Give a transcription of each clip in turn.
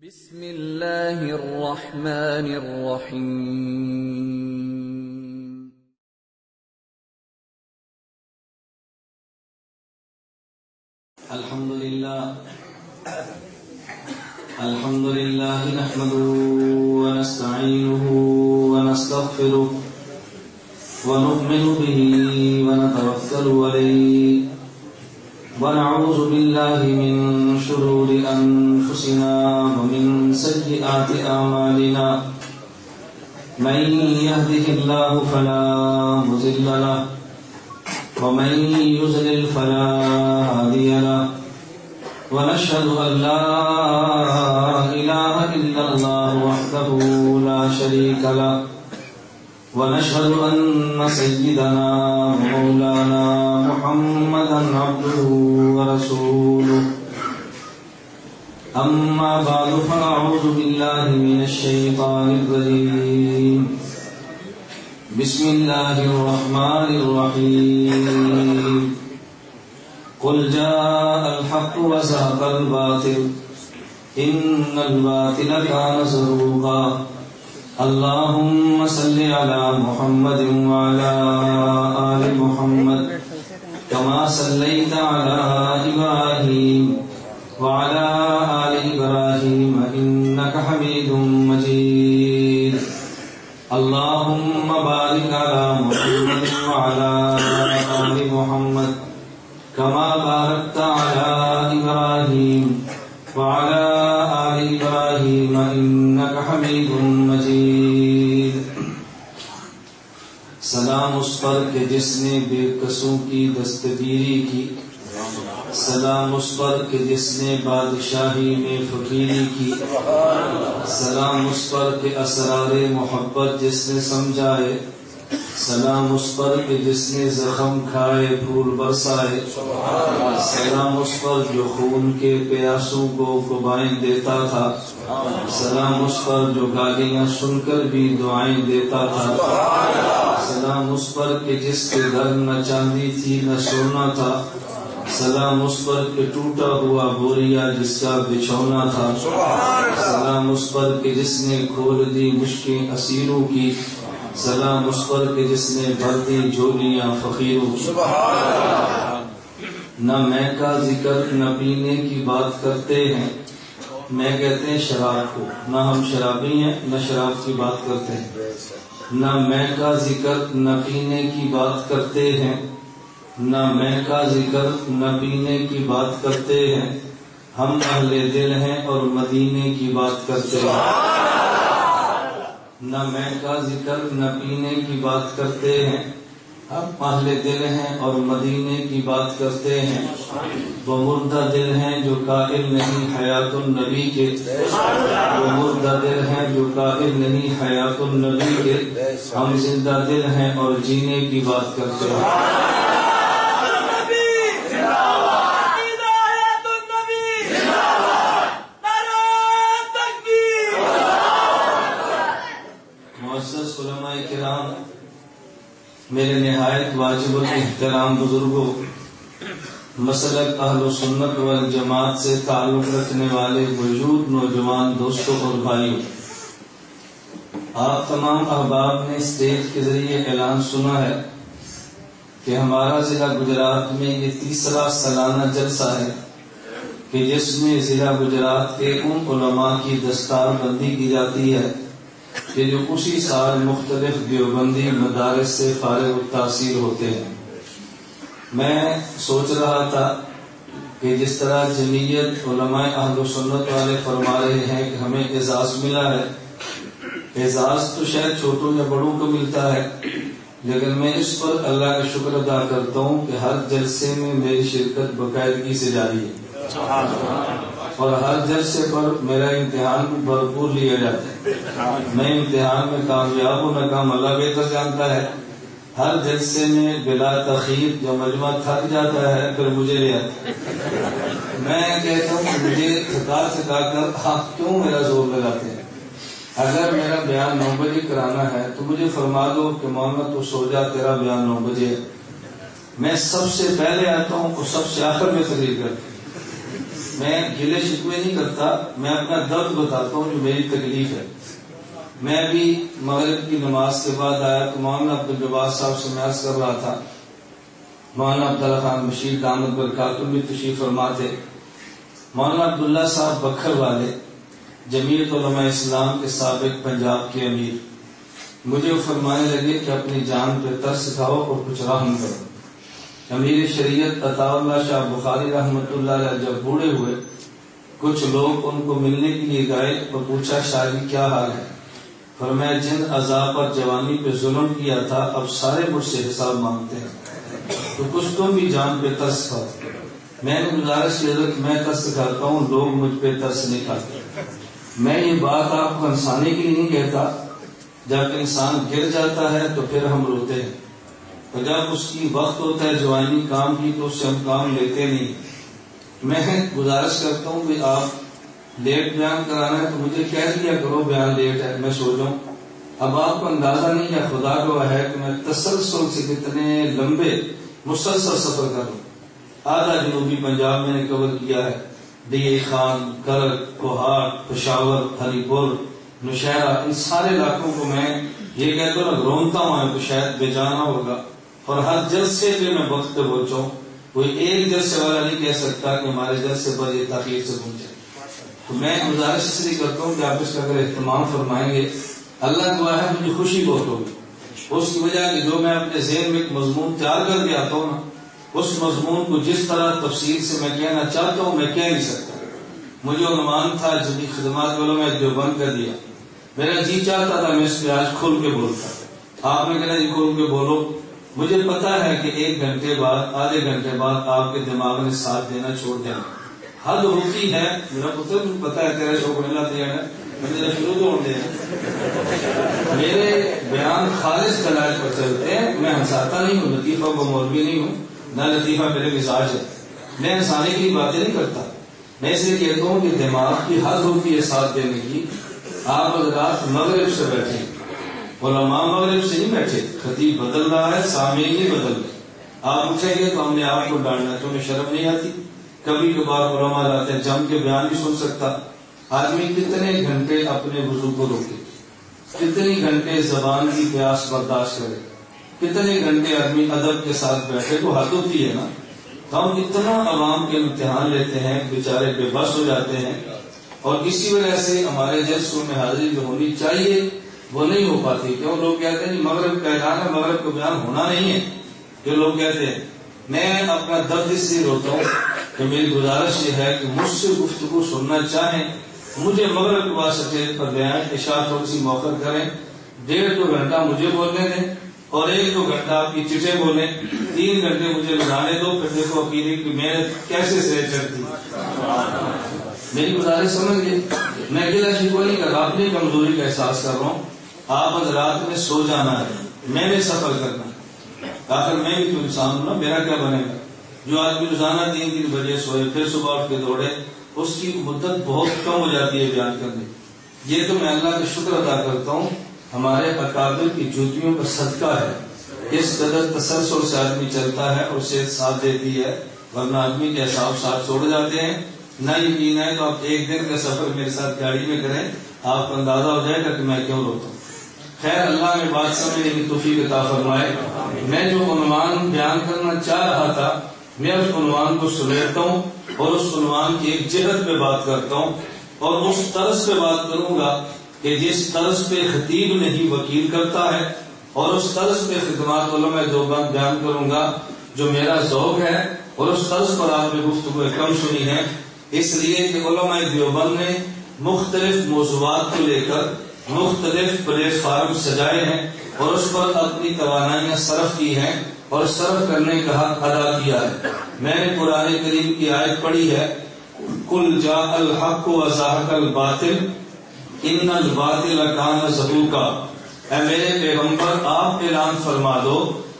بسم اللہ الرحمن الرحیم الحمد للہ نحمده ونستعینه ونستغفره ونؤمن به ونتوکل علیہ ونعوذ باللہ من شرور انفسنا ومن سیئات اعمالنا من يهده الله فلا مضل له ومن يضلل فلا هادي له ونشهد أن لا إله إلا الله وحده لا شريك له ونشهد أن سيدنا ومولانا محمدا عبده ورسوله أما بعد فأعوذ بالله من الشيطان الرجيم بسم الله الرحمن الرحيم قل جاء الحق وزهق الباطل إن الباطل كان زهوقا اللهم صل على محمد وعلى آل محمد كما صليت على إبراهيم وعلى آل إبراهيم إنك حميد مجيد اللهم بارك على محمد وعلى آل محمد كما باركت على إبراهيم وعلى آل إبراهيم إنك حميد مجيد سلام اس پر کہ جس نے بے کسوں کی دستگیری کی، سلام اس پر کہ جس نے بادشاہی میں فقیری کی، سلام اس پر کہ اسرار محبت جس نے سمجھائے، سلام اس پر کہ جس نے زخم کھائے پھول برسائے، سلام اس پر جو خون کے پیاسوں کو قبائیں دیتا تھا، سلام اس پر جو گالیاں سن کر بھی دعائیں دیتا تھا، سلام اس پر کہ جس کے گھر نہ چاندی تھی نہ سونا تھا، سلام اس پر کہ ٹوٹا ہوا بوریا جس کا بچھونا تھا، سلام اس پر کہ جس نے کھول دی مشکیں اسیروں کی، سلام اس پر کہ جس نے بھر دی جھولیاں فقیروں کی۔ نہ میں کا ذکر نہ پینے کی بات کرتے ہیں، میں کہتے ہیں شراب کو، نہ ہم شرابی ہیں نہ شراب کی بات کرتے ہیں، نہ میں کا ذکر نہ پینے کی بات کرتے ہیں، نہ میں کا ذکر نہ پینے کی بات کرتے ہیں، ہم اہل دل ہیں اور مدینے کی بات کرتے ہیں۔ نہ میں کا ذکر نہ پینے کی بات کرتے ہیں، ہم اہل دل ہیں اور مدینے کی بات کرتے ہیں۔ وہ مردہ دل ہیں جو قائل نہیں حیات النبی کے، وہ مردہ دل ہیں جو قائل نہیں حیات النبی کے، ہم زندہ دل ہیں اور جینے کی بات کرتے ہیں۔ علماء کرام، میرے نہایت واجب الاحترام بزرگوں، مسلک اہل سنت والجماعت سے تعلق رکھنے والے وجود نوجوان دوستوں اور بھائیوں، آپ تمام احباب نے اسٹیج کے ذریعے اعلان سنا ہے کہ ہمارا ضلع گجرات میں یہ تیسرا سالانہ جلسہ ہے کہ جس میں ضلع گجرات کے ان علماء کی دستار بندی کی جاتی ہے کہ جو اسی سال مختلف دیوبندی مدارس سے فارغ التحصیل ہوتے ہیں۔ میں سوچ رہا تھا کہ جس طرح جمعیت علماء اہل سنت والے فرما رہے ہیں کہ ہمیں اعزاز ملا ہے، اعزاز تو شاید چھوٹوں یا بڑوں کو ملتا ہے، لیکن میں اس پر اللہ کا شکر ادا کرتا ہوں کہ ہر جلسے میں میری شرکت باقاعدگی سے جاری ہے اور ہر جلسے پر میرا امتحان بھی بھرپور لیا جاتا ہے۔ میں امتحان میں کامیاب ہوں ناکام اللہ بہتر جانتا ہے۔ ہر جلسے میں بلا تاخیر جو مجمع تھک جاتا ہے پھر مجھے لے آتا ہے۔ میں کہتا ہوں کہ مجھے تھکا کر آپ کیوں میرا زور لگاتے ہیں؟ اگر میرا بیان 9 بجے کرانا ہے تو مجھے فرما دو کہ محمد تو سو جا، تیرا بیان 9 بجے ہے۔ میں سب سے پہلے آتا ہوں اور سب سے آخر میں تقریر کرتا ہوں۔ میں گلے شکوے نہیں کرتا، میں اپنا درد بتاتا ہوں جو میری تکلیف ہے۔ میں ابھی مغرب کی نماز کے بعد آیا تو مولانا عبدالجبار صاحب سے میں عرض کر رہا تھا، مولانا عبداللہ خان بشیر دامت برکاتہ بھی تشریف فرما تھے، مولانا عبداللہ صاحب بکھر والے جمعیت علماء اسلام کے سابق پنجاب کے امیر، مجھے وہ فرمانے لگے کہ اپنی جان پہ ترس کھاؤ اور کچھ رحم کرو۔ امیر شریعت عطا اللہ شاہ بخاری رحمۃ اللہ علیہ جب بوڑھے ہوئے، کچھ لوگ ان کو ملنے کے لیے گئے اور پوچھا شاہ جی کیا حال ہے؟ فرمایا جن عذاب اور جوانی پہ ظلم کیا تھا اب سارے مجھ سے حساب مانگتے ہیں، تو کچھ تم بھی جان پہ ترس کھاؤ۔ میں نے گزارش کی حضرت میں ترس کھاتا ہوں، لوگ مجھ پہ ترس نہیں کھاتے۔ میں یہ بات آپ کو ہنسانے کے لیے نہیں کہتا، جب انسان گر جاتا ہے تو پھر ہم روتے ہیں، اور جب اس کی وقت ہوتا ہے جوانی کام کی تو اس سے ہم کام لیتے نہیں۔ میں گزارش کرتا ہوں کہ آپ لیٹ بیان کرانا ہے تو مجھے کہہ دیا کرو بیان لیٹ ہے، میں سو جاؤں۔ اب آپ کو اندازہ نہیں ہے، خدا گواہ ہے کہ میں تسلسل سے کتنے لمبے مسلسل سفر کروں۔ آدھا جنوبی پنجاب میں نے کور کیا ہے، ڈی اے خان، کرک، کوہاٹ، پشاور، ہری پور، نوشہرہ، ان سارے علاقوں کو میں یہ کہتا ہوں نا رونتا ہوں کہ شاید بے جانا ہوگا، اور ہر جلسے پہ میں وقت پہ پہنچاؤں۔ کوئی ایک جلسے والا نہیں کہہ سکتا کہ ہمارے جلسے پر یہ تاخیر سے پہنچے۔ تو میں گزارش اس لیے کرتا ہوں کہ آپ اس کا اگر اہتمام فرمائیں گے، اللہ دعا ہے مجھے خوشی بہت ہوگی اس کی وجہ کہ جو میں اپنے ذہن میں ایک مضمون تیار کر کے آتا ہوں نا، اس مضمون کو جس طرح تفصیل سے میں کہنا چاہتا ہوں میں کہہ نہیں سکتا۔ مجھے عنوان تھا جدید خدمات علماء دیوبند کر دیا، میرا جی چاہتا تھا میں اس پہ آج کھل کے بولتا، آپ نے کہنا جی کھل کے بولو۔ مجھے پتا ہے کہ ایک گھنٹے بعد، آدھے گھنٹے بعد آپ کے دماغ نے ساتھ دینا چھوڑ دینا، حد ہوتی ہے۔ میرا پتر مجھے پتا ہے تیرا شوق ملا دیا ہے، میں شروع تو ہوتے ہیں میرے بیان خالص دلائل پر چلتے ہیں، میں ہنساتا نہیں ہوں، لطیفہ کو مولوی نہیں ہوں، نہ لطیفہ میرے مزاج ہے، میں ہنسانے کی باتیں نہیں کرتا۔ میں اس لیے کہتا ہوں کہ دماغ کی حد ہوتی ہے ساتھ دینے کی۔ آپ حضرات مغرب سے بیٹھے، علماء مغرب سے نہیں بیٹھے، خطیب بدل رہا ہے، سامعین نہیں بدل رہے۔ آپ اٹھیں گے تو ہم نے آپ کو ڈالنا، تمہیں شرم نہیں آتی؟ کبھی کبھار علماء لاتے ہیں، جم کے بیان نہیں سن سکتا۔ آدمی کتنے گھنٹے اپنے وضو کو روکے، کتنے گھنٹے زبان کی پیاس برداشت کرے، کتنے گھنٹے آدمی ادب کے ساتھ بیٹھے، تو حد ہوتی ہے نا۔ تو ہم اتنا عوام کے امتحان لیتے ہیں، بیچارے بے بس ہو جاتے ہیں، اور اسی وجہ سے ہمارے جلسوں میں حاضری جو ہونی چاہیے وہ نہیں ہو پاتی۔ کیوں؟ لوگ کہتے ہیں مغرب کا اعلان ہے، مغرب کا بیان ہونا نہیں ہے، جو لوگ کہتے ہیں۔ میں اپنا درد اس سے روتا ہوں کہ میری گزارش یہ ہے کہ مجھ سے گفتگو سننا چاہیں، مجھے مغرب کے بعد سفید پر لے آئیں، عشاء تھوڑی سی موخر کریں، 1.5-2 گھنٹہ مجھے بولنے دیں، اور 1-2 گھنٹہ آپ کی چٹے بولیں، 3 گھنٹے مجھے لگانے دو، پھر دیکھو عقیدے کی میں کیسے سے چڑھتی۔ میری گزارش سمجھ گئی، میں گلا شکوہ نہیں کر رہا، اپنی کمزوری کا احساس کر رہا ہوں۔ آپ حضرات میں سو جانا ہے، میں نے سفر کرنا ہے، آخر میں بھی تو انسان ہوں نا، میرا کیا بنے گا؟ جو آدمی روزانہ 3 بجے سوئے پھر صبح اٹھ کے دوڑے، اس کی مدت بہت کم ہو جاتی ہے بیان کرنے۔ یہ تو میں اللہ کا شکر ادا کرتا ہوں، ہمارے اکابر کی جوتیوں کا صدقہ ہے، اس قدر تسلسل سے آدمی چلتا ہے اور صحت ساتھ دیتی ہے، ورنہ آدمی کے اعصاب ساتھ چھوڑ جاتے ہیں۔ نہ یقین ہے تو آپ 1 دن کا سفر میرے ساتھ گاڑی میں کریں، آپ کو اندازہ ہو جائے گا کہ میں کیوں روتا ہوں۔ خیر، اللہ میں بات سمجھنے کی توفیق عطا فرمائے۔ میں جو عنوان بیان کرنا چاہ رہا تھا، میں اس عنوان کو سمیٹتا ہوں اور اس عنوان کی ایک جہت پہ بات کرتا ہوں، اور اس طرز پہ بات کروں گا کہ جس طرز پہ خطیب نہیں وکیل کرتا ہے، اور اس طرز پہ خدمات علماء دیوبند بیان کروں گا جو میرا ذوق ہے، اور اس طرز پر آپ نے گفتگو کم سنی ہے، اس لیے کہ علماء دیوبند نے مختلف موضوعات کو لے کر مختلف پلیٹ فارم سجائے ہیں، اور اس پر اپنی توانائیاں صرف کی ہیں، اور صرف کرنے کا حق ادا کیا ہے۔ میں نے قرآن کریم کی آیت پڑھی ہے، قل جاء الحق وزهق الباطل ان الباطل کان زہوقا۔ اے میرے پیغمبر، آپ اعلان فرما دو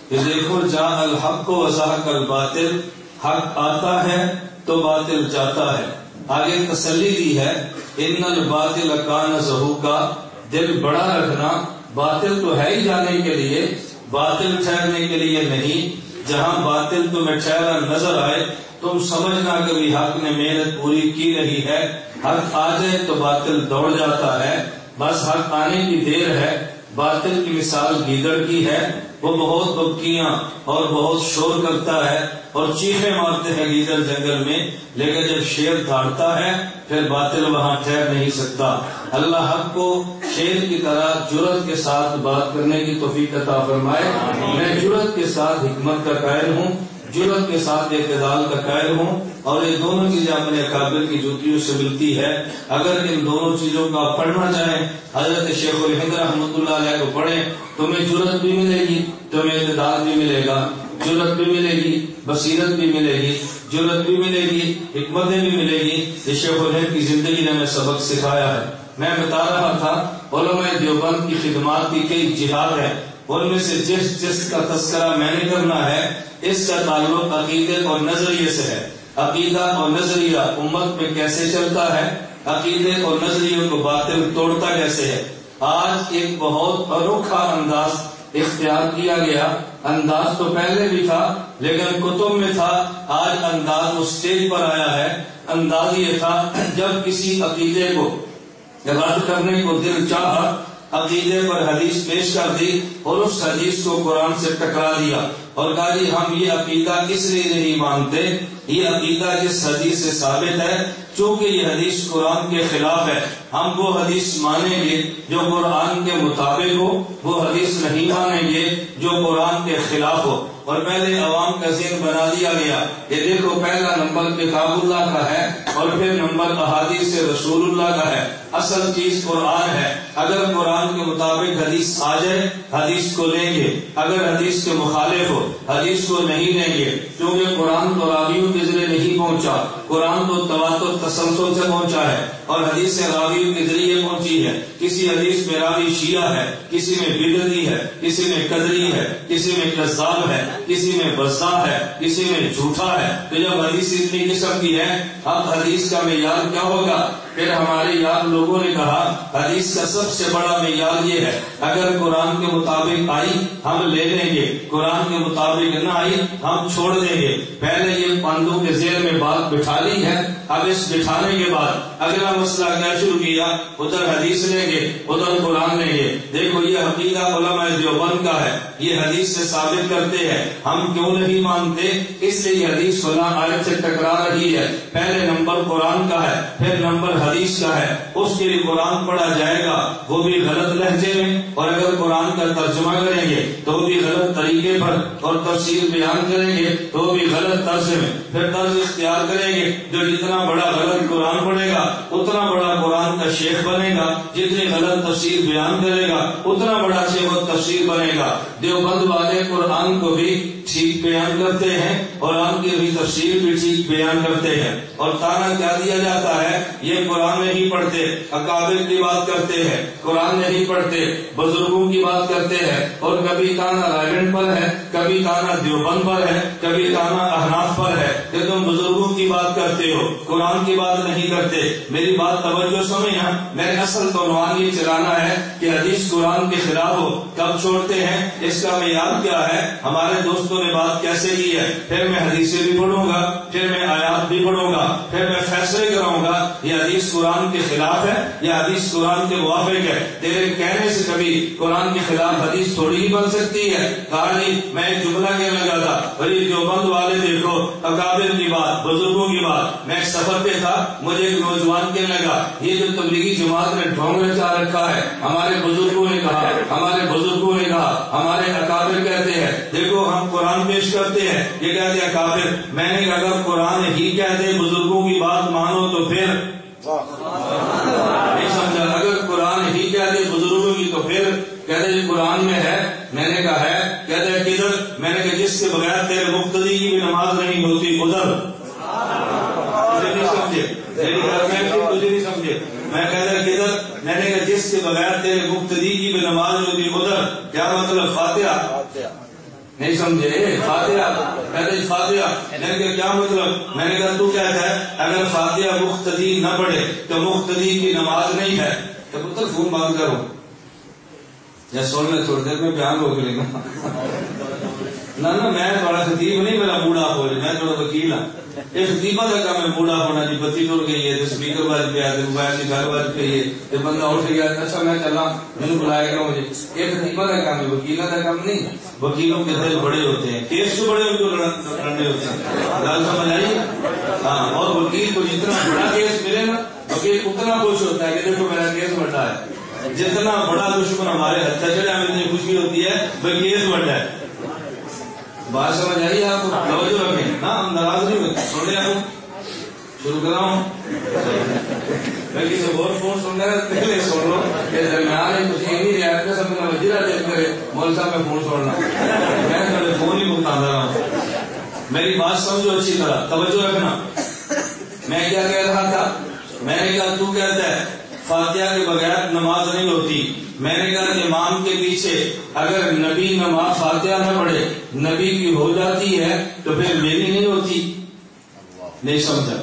کہ دیکھو جاء الحق وزهق الباطل، حق آتا ہے تو باطل جاتا ہے۔ آگے تسلی دی ہے، ان الباطل کان زہوقا، دل بڑا رکھنا، باطل تو ہے ہی جانے کے لیے، باطل ٹھہرنے کے لیے نہیں۔ جہاں باطل تمہیں ٹھہرا نظر آئے تم سمجھنا کبھی حق نے محنت پوری کی نہیں ہے. حق آ جائے تو باطل دوڑ جاتا ہے، بس حق آنے کی دیر ہے. باطل کی مثال گیدڑ کی ہے، وہ بہت بکیاں اور بہت شور کرتا ہے اور چیخیں مارتے ہیں گیدڑ جنگل میں، لیکن جب شیر دھاڑتا ہے پھر باطل وہاں ٹھہر نہیں سکتا. اللہ حق کو شیر کی طرح جرأت کے ساتھ بات کرنے کی توفیق عطا فرمائے. میں جرأت کے ساتھ حکمت کا قائل ہوں، جرأت کے ساتھ اعتدال کا قائل ہوں، اور یہ دونوں چیزیں اپنے اکابر کی جوتیوں سے ملتی ہے. اگر ان دونوں چیزوں کو آپ پڑھنا چاہیں، حضرت شیخ الہند رحمۃ اللہ علیہ کو پڑھیں، تمہیں جرأت بھی ملے گی، تمہیں اعتدال بھی ملے گا. جرأت بھی ملے گی، بصیرت بھی ملے گی، جرأت بھی ملے گی، حکمتیں بھی ملے گی. یہ شیخ الہند کی زندگی نے ہمیں سبق سکھایا ہے. میں بتا رہا تھا علماء دیوبند کی خدمات کی کئی جہاد ہیں، ان میں سے جس کا تذکرہ میں نے کرنا ہے اس کا تعلق عقیدے اور نظریے سے ہے. عقیدہ اور نظریہ امت میں کیسے چلتا ہے، عقیدے اور نظریوں کو باطل توڑتا کیسے ہے. آج ایک بہت انوکھا انداز اختیار کیا گیا. انداز تو پہلے بھی تھا لیکن کتب میں تھا، آج انداز اس اسٹیج پر آیا ہے. انداز یہ تھا جب کسی عقیدے کو رد کرنے کو دل چاہا، عقیدے پر حدیث پیش کر دی اور اس حدیث کو قرآن سے ٹکرا دیا اور کہا جی ہم یہ عقیدہ اس لیے نہیں مانتے، یہ عقیدہ جس حدیث سے ثابت ہے، چونکہ یہ حدیث قرآن کے خلاف ہے، ہم وہ حدیث مانیں گے جو قرآن کے مطابق ہو، وہ حدیث نہیں مانیں گے جو قرآن کے خلاف ہو. اور پہلے عوام کا ذہن بنا دیا گیا، یہ دیکھو پہلا نمبر کتاب اللہ کا ہے اور پھر نمبر احادیث رسول اللہ کا ہے، اصل چیز قرآن ہے. اگر قرآن کے مطابق حدیث آ جائے حدیث کو لیں گے، اگر حدیث کے مخالف ہو حدیث کو نہیں لیں گے، کیونکہ قرآن تو راویوں کے ذریعے نہیں پہنچا، قرآن تو تواتر تسلسل سے پہنچا ہے اور حدیث سے راویوں کے ذریعے پہنچی ہے. کسی حدیث میں راوی شیعہ ہے، کسی میں بدعتی ہے، کسی میں قدری ہے، کسی میں کذاب ہے، کسی میں بزاع ہے، کسی میں جھوٹا ہے. تو جب حدیث اتنی قسم کی ہے اب حدیث کا معیار کیا ہوگا؟ پھر ہمارے یار لوگوں نے کہا حدیث کا سب سے بڑا معیار یہ ہے، اگر قرآن کے مطابق آئی ہم لے لیں گے، قرآن کے مطابق نہ آئی ہم چھوڑ دیں گے. پہلے یہ پاندوں کے ذہن میں بات بٹھا لی ہے، اب اس بٹھانے کے بعد اگلا مسئلہ کیا شروع کیا، ادھر حدیث لیں گے ادھر قرآن لیں گے. دیکھو یہ عقیدہ علماء دیوبند کا ہے، یہ حدیث سے ثابت کرتے ہیں، ہم کیوں نہیں مانتے؟ اس لیے یہ حدیث فلاں آیت سے ٹکرا رہی ہے. پہلے نمبر قرآن کا ہے، پھر نمبر حدیث کا ہے، اس کے لیے قرآن پڑھا جائے گا وہ بھی غلط لہجے میں، اور اگر قرآن کا ترجمہ کریں گے تو بھی غلط طریقے پر، اور تفسیر بیان کریں گے تو بھی غلط طرز میں. پھر طرز اختیار کریں گے جو جتنا بڑا غلط قرآن پڑھے گا اتنا بڑا قرآن کا شیخ بنے گا، جتنی غلط تفسیر بیان کرے گا اتنا بڑا شیخ و تفسیر بنے گا. دیوبند والے قرآن کو بھی ٹھیک بیان کرتے ہیں اور قرآن کی بھی تفسیر بھی ٹھیک بیان کرتے ہیں، اور تانا کیا دیا جاتا ہے، یہ قرآن نہیں پڑھتے، اکابر کی بات کرتے ہیں، قرآن نہیں پڑھتے، بزرگوں کی بات کرتے ہیں، اور کبھی تانا رائلنڈ پر ہے، کبھی تانا دیوبند پر ہے، کبھی تانا احناف پر ہے کہ تم بزرگوں کی بات کرتے ہو قرآن کی بات نہیں کرتے. میری بات توجہ سمجھنا، میں اصل تو عنوان یہ چلانا ہے کہ حدیث قرآن کے خلاف ہو کب چھوڑتے ہیں، اس کا معیار کیا ہے، ہمارے دوستوں نے بات کیسے کی ہے. پھر میں حدیثیں بھی پڑھوں گا، پھر میں آیات بھی پڑھوں گا، پھر میں فیصلے کراؤں گا یہ حدیث قرآن کے خلاف ہے یا حدیث قرآن کے موافق ہے. تیرے کہنے سے کبھی قرآن کے خلاف حدیث تھوڑی ہی بن سکتی ہے. کہا جی میں ایک جملہ کہنے لگا تھا، بھائی دیوبند والے دیکھو اکابر کی بات، بزرگوں کی بات. میں ایک سفر پہ تھا، مجھے ایک نوجوان کہنے لگا یہ جو تبلیغی جماعت نے ڈھونگ رچا رکھا ہے، ہمارے بزرگوں نے کہا، ہمارے بزرگوں نے کہا، ہمارے اکابر کہتے ہیں، دیکھو ہم قرآن پیش کرتے ہیں، یہ کہتے ہیں اکابر. میں نے کہا اگر قرآن ہی کہتے بزرگوں کی بات مانو تو پھر نہیں سمجھا، اگر قرآن ہی کہتے بزرگوں کی تو پھر کہتے جی قرآن میں ہے. میں نے کہا ہے، کہتے ہیں کدھر؟ میں نے کہا جس کے بغیر تیرے مقتدی کی بھی نماز نہیں ہوتی ادھر. تجھے نہیں سمجھے، تجھے نہیں سمجھے. میں کہتا کدھر؟ میں نے کہا جس کے بغیر تیرے مقتدی کی بھی نماز ہوتی ادھر. کیا مطلب؟ فاتحہ. نہیں سمجھے؟ فاتحہ. کہتے فاتحہ. میں نے کہا کیا مطلب؟ میں نے کہا تو کہتا ہے اگر فاتحہ مقتدی نہ پڑھے تو مقتدی کی نماز نہیں ہے. تو پتر فون بند کرو یا سن لے، تھوڑی دیر میں بیان ہو گئی. نہ میں تھوڑا خطیب نہیں، میرا موڈ آف ہو جائے، میں تھوڑا وکیل ہوں. یہ خطیبہ کا کام ہے موڈ آف ہونا. جی بتی ٹوٹ گئی ہے تو اسپیکر بج گیا، موبائل کی گھر بج گئی ہے تو بندہ اٹھ گیا، اچھا میں چلا میرے بلائے گا مجھے. یہ خطیبہ کا کام ہے، وکیلوں کا کام نہیں. وکیلوں کے دل بڑے ہوتے ہیں، کیس جو بڑے ان کو لڑنے ہوتے ہیں. گل سمجھ آئی؟ ہاں. اور وکیل کو جتنا بڑا کیس ملے نا، وکیل اتنا خوش ہوتا ہے کہ دیکھو میرا کیس بڑا ہے. جتنا بڑا دشمن ہمارے ہتھا چڑھے ہمیں اتنی خوشی ہوتی ہے بھائی کیس بڑا ہے. بات سمجھ آئی آپ کو؟ توجہ رکھیں نا، ہم ناراض نہیں ہوتے. سن رہے ہیں شروع کر رہا ہوں. میں کسی اور فون سن رہا پہلے سن لو کہ درمیان ہے کچھ یہ نہیں رہا سب کا وزیرہ دیکھ کرے مول صاحب میں فون چھوڑنا. میں پہلے فون ہی بکتا رہا ہوں. میری بات سمجھو اچھی طرح، توجہ رکھنا. میں کیا کہہ رہا تھا؟ میں نے کہا تو کہتا ہے فاتحہ کے بغیر نماز نہیں ہوتی. میں نے کہا امام کے پیچھے اگر نبی نماز فاتحہ نہ پڑھے نبی کی ہو جاتی ہے تو پھر میری نہیں ہوتی. نہیں سمجھا؟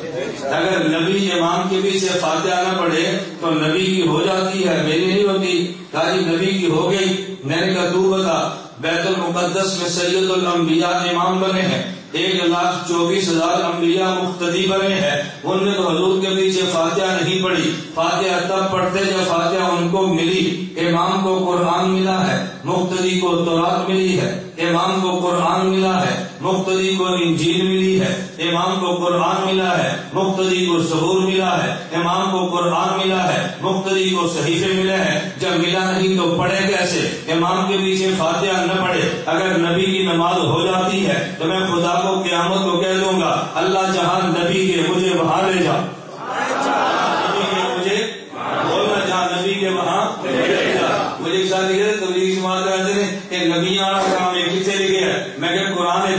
اگر نبی امام کے پیچھے فاتحہ نہ پڑھے تو نبی کی ہو جاتی ہے، میری نہیں ہوتی. کہا جی نبی کی ہو گئی. میں نے کہا تو بتا بیت المقدس میں سید الانبیاء امام بنے ہیں، 1,24,000 انبیاء مقتدی بنے ہیں. ان نے تو حضور کے پیچھے فاتحہ نہیں پڑھی. فاتحہ تب پڑھتے جب فاتحہ ان کو ملی. امام کو قرآن ملا ہے، مقتدی کو تورات ملی ہے. امام کو قرآن ملا ہے، مقتدی کو انجیل ملی ہے. امام کو قرآن ملا ہے، مقتدی کو زبور ملا ہے. امام کو قرآن ملا ہے، مقتدی کو صحیفے ملے ہیں. جب ملا نہیں تو پڑھے کیسے؟ امام کے پیچھے فاتحہ نہ پڑھے اگر نبی کی نماز ہو جاتی ہے تو میں خدا کو قیامت کو کہہ دوں گا اللہ جہاں نبی کے مجھے وہاں لے جا. نبی کے مجھے بولنا جہاں نبی کے وہاں لے جا. مجھے ایک ساتھ یہ تبلیغی جماعت کہتے ہیں کہ نبی آنا کام ہے، کتنے لکھے ہے؟ میں کہ قرآن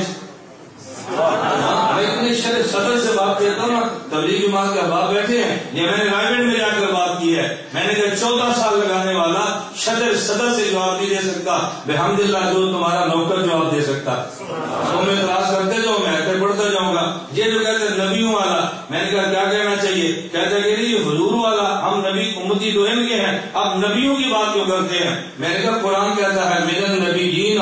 میں اتنے صدر سے بات کرتا ہوں نا، تبلیغ جماعت کے احباب بیٹھے ہیں. یہ میں نے رائے میں جا کر بات کی ہے. میں نے کہا 14 سال لگانے والا صدر سے جواب نہیں دے سکتا، بحمدللہ جو تمہارا نوکر جواب دے سکتا. تم اعتراض کرتے جاؤ، میں ایسے پڑھتا جاؤں گا. یہ جو کہتے ہیں نبیوں والا، میں نے کہا کیا کہنا چاہیے؟ کہتے ہیں کہ یہ حضور والا، ہم نبی امتی تو ان کے ہیں، اب نبیوں کی بات کیوں کرتے ہیں؟ میں نے کہا قرآن کہتا ہے من النبیین.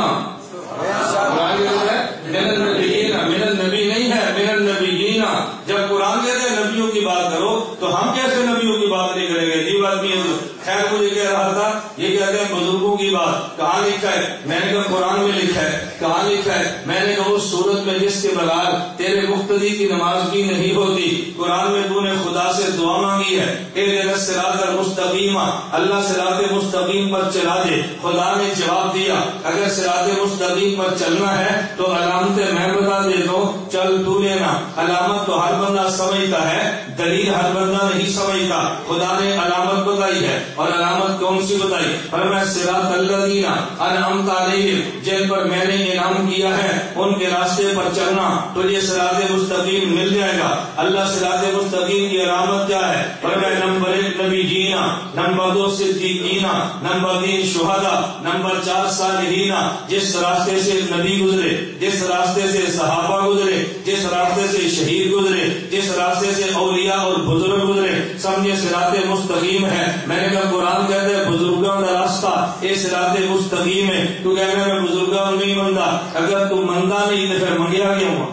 قرآن کہتا ہے من النبیین، من النبی نہیں ہے من النبیین. جب قرآن کہتا ہے نبیوں کی بات کرو تو ہم کیسے نبیوں کی بات نہیں کریں گے؟ یہ بات بھی ہے. خیر مجھے کہہ رہا تھا یہ کہتے ہیں بزرگوں کی بات. کہاں لکھا ہے؟ میں نے کہا قرآن میں لکھا ہے. کہاں لکھا ہے؟ میں نے کہا اس صورت میں جس کے بغیر تیرے مقتدی کی نماز بھی نہیں ہوتی. قرآن میں تو نے خدا سے دعا مانگی ہے اہدنا الصراط المستقیم، اللہ صراط مستقیم پر چلا دے. خدا نے جواب دیا اگر صراط مستقیم پر چلنا ہے تو علامتیں میں بتا دیتا ہوں، چل تو لینا. علامت تو ہر بندہ سمجھتا ہے، دلیل ہر بندہ نہیں سمجھتا. خدا نے علامت بتائی ہے اور علامت کون سی بتائی؟ فرمایا صراط الذین انعمت علیہم، جن پر میں نے انعام کیا ہے ان کے راستے پر چلنا تو یہ صراط مستقیم مل جائے گا. اللہ صراط مستقیم کی علامت کیا ہے؟ فرمایا نمبر 1 نبی جینا، نمبر 2 صدیقینا، نمبر 3 شہداء، نمبر 4 صالحین. جس راستے سے نبی گزرے، جس راستے سے صحابہ گزرے، جس راستے سے شہید گزرے، جس راستے سے اولیاء اور بزرگ گزرے، سمجھے صراط مستقیم ہے. میں نے کہا قرآن کہتے ہیں بزرگوں کا راستہ یہ صراط مستقیم ہے. تو کہنا میں بزرگوں نہیں منتا، اگر تم منتا نہیں تو پھر منگیا کیوں ہوا؟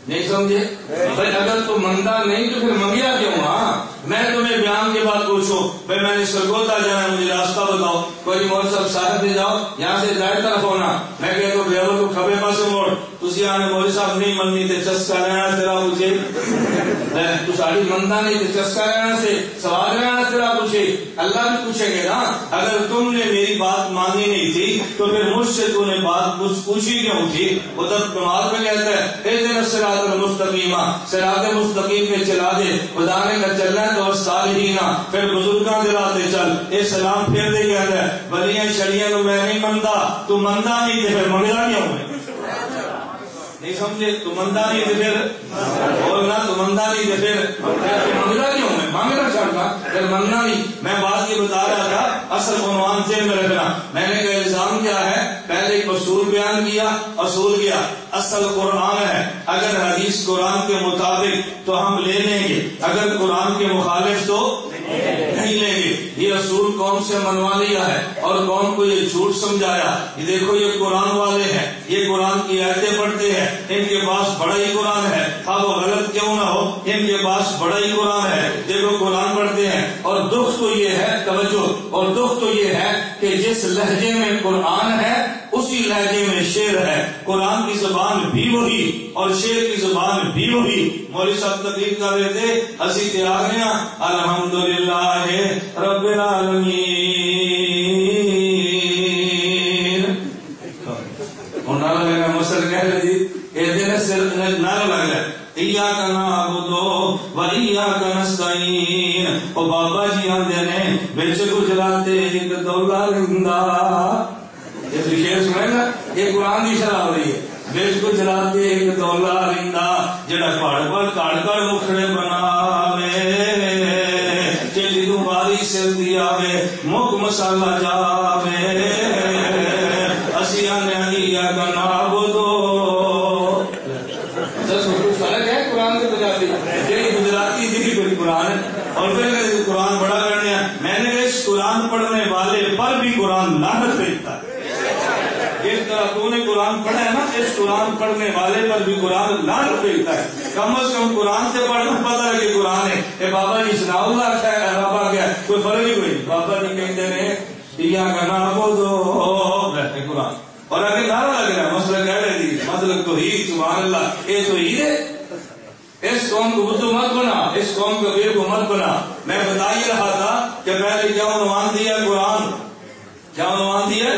نہیں سمجھے بھائی؟ اگر تم منتا نہیں تو پھر منگیا کیوں ہوا؟ میں تمہیں بیان کے بعد پوچھوں بھائی میں نے سرگوتا جانا ہے مجھے راستہ بتاؤ، کوئی مول صاحب ساتھ دے جاؤ یہاں سے دائیں طرف ہونا. میں کہتا ہوں ڈرائیور کو کھبے پاسے موڑ، تھی آنے مول صاحب نہیں مننی تے چسکا رہنا تیرا پوچھے، تو ساری منتا نہیں تے چسکا رہنا سے سوال رہنا تیرا پوچھے. اللہ بھی پوچھیں گے نا اگر تم نے میری بات مانی نہیں تھی تو پھر مجھ سے تو نے بات مجھ پوچھی کیوں تھی؟ ادھر نماز میں کہتا ہے اہدنا الصراط المستقیم، صراط مستقیم پہ چلا دے. خدا نے کہا چلنا ہے تو صالحین، پھر بزرگاں دلاتے چل. اے سلام پھر دے کہتا ہے ولیاں شریعہ تو میں نہیں منتا، تو منتا نہیں تو پھر منگتا کیوں ہے؟ نہیں سمجھے؟ تو منتا نہیں تو پھر بولنا، تو منتا نہیں تو پھر منگتا کیوں ہے؟ مانگنا چاہتا پھر منگنا نہیں. میں بات یہ بتا رہا تھا اصل عنوان سے میں رکھنا. میں نے کہا الزام کیا ہے؟ پہلے ایک اصول بیان کیا، اصول کیا اصل قرآن ہے. اگر حدیث قرآن کے مطابق تو ہم لے لیں گے، اگر قرآن کے مخالف تو نہیں لیں گے. یہ رسول قوم سے منوا لیا ہے اور قوم کو یہ جھوٹ سمجھایا. یہ دیکھو یہ قرآن والے ہیں, یہ قرآن کی آیتیں پڑھتے ہیں, ان کے پاس بڑا ہی قرآن ہے, وہ غلط کیوں نہ ہو, ان کے پاس بڑا ہی قرآن ہے. دیکھو قرآن پڑھتے ہیں. اور دکھ تو یہ ہے, توجہ, اور دکھ تو یہ ہے کہ جس لہجے میں قرآن ہے اسی لہجے میں شعر ہے. قرآن کی زبان بھی وہی اور شعر کی زبان بھی وہی. مولوی صاحب تقریر کر رہے تھے, ہنسی کے آ گیا الحمدللہ رب العالمین. اور نعرہ لگا مسل کہہ رہے تھی, نعرہ لگ رہا ہے ایاک نعبد و ایاک نستعین. او بابا جی آندے نے بچ گجراتے ایک دولا رندا. یہ شعر سنے گا, یہ قرآن کی شرح ہو رہی ہے. بچ گجراتے ایک دولا رندا جڑا پہاڑ پر کاڑ کاڑ مکھڑے بناوے, چلی دوباری سر دیا وے مک مسالہ جاوے. اسی آنے ایاک نعبد فرق ہے قرآن کے پنجابی. یہ گجراتی تھی کوئی قرآن ہے اور پھر قرآن بڑا کرنے ہیں. میں نے اس قرآن پڑھنے والے پر بھی قرآن لعنت بھیجتا ہے. اس طرح تو نے قرآن پڑھا ہے نا, اس قرآن پڑھنے والے پر بھی قرآن لعنت بھیجتا ہے. کم از کم قرآن سے پڑھنا پتا ہے کہ قرآن ہے. اے بابا جی سنا اللہ کیا ہے, بابا کیا ہے, کوئی فرق ہی کوئی. بابا جی کہتے ہیں ایاک نعبد قرآن, اور اگر نعرہ لگ رہا ہے مسئلہ کہہ رہے تھی مطلب توحید, سبحان اللہ, یہ توحید ہے. اس قوم کو بدھو مت بنا, اس قوم کو بے کو مت بنا. میں بتا ہی رہا تھا کہ پہلے کیا عنوان دیا قرآن, کیا عنوان دیا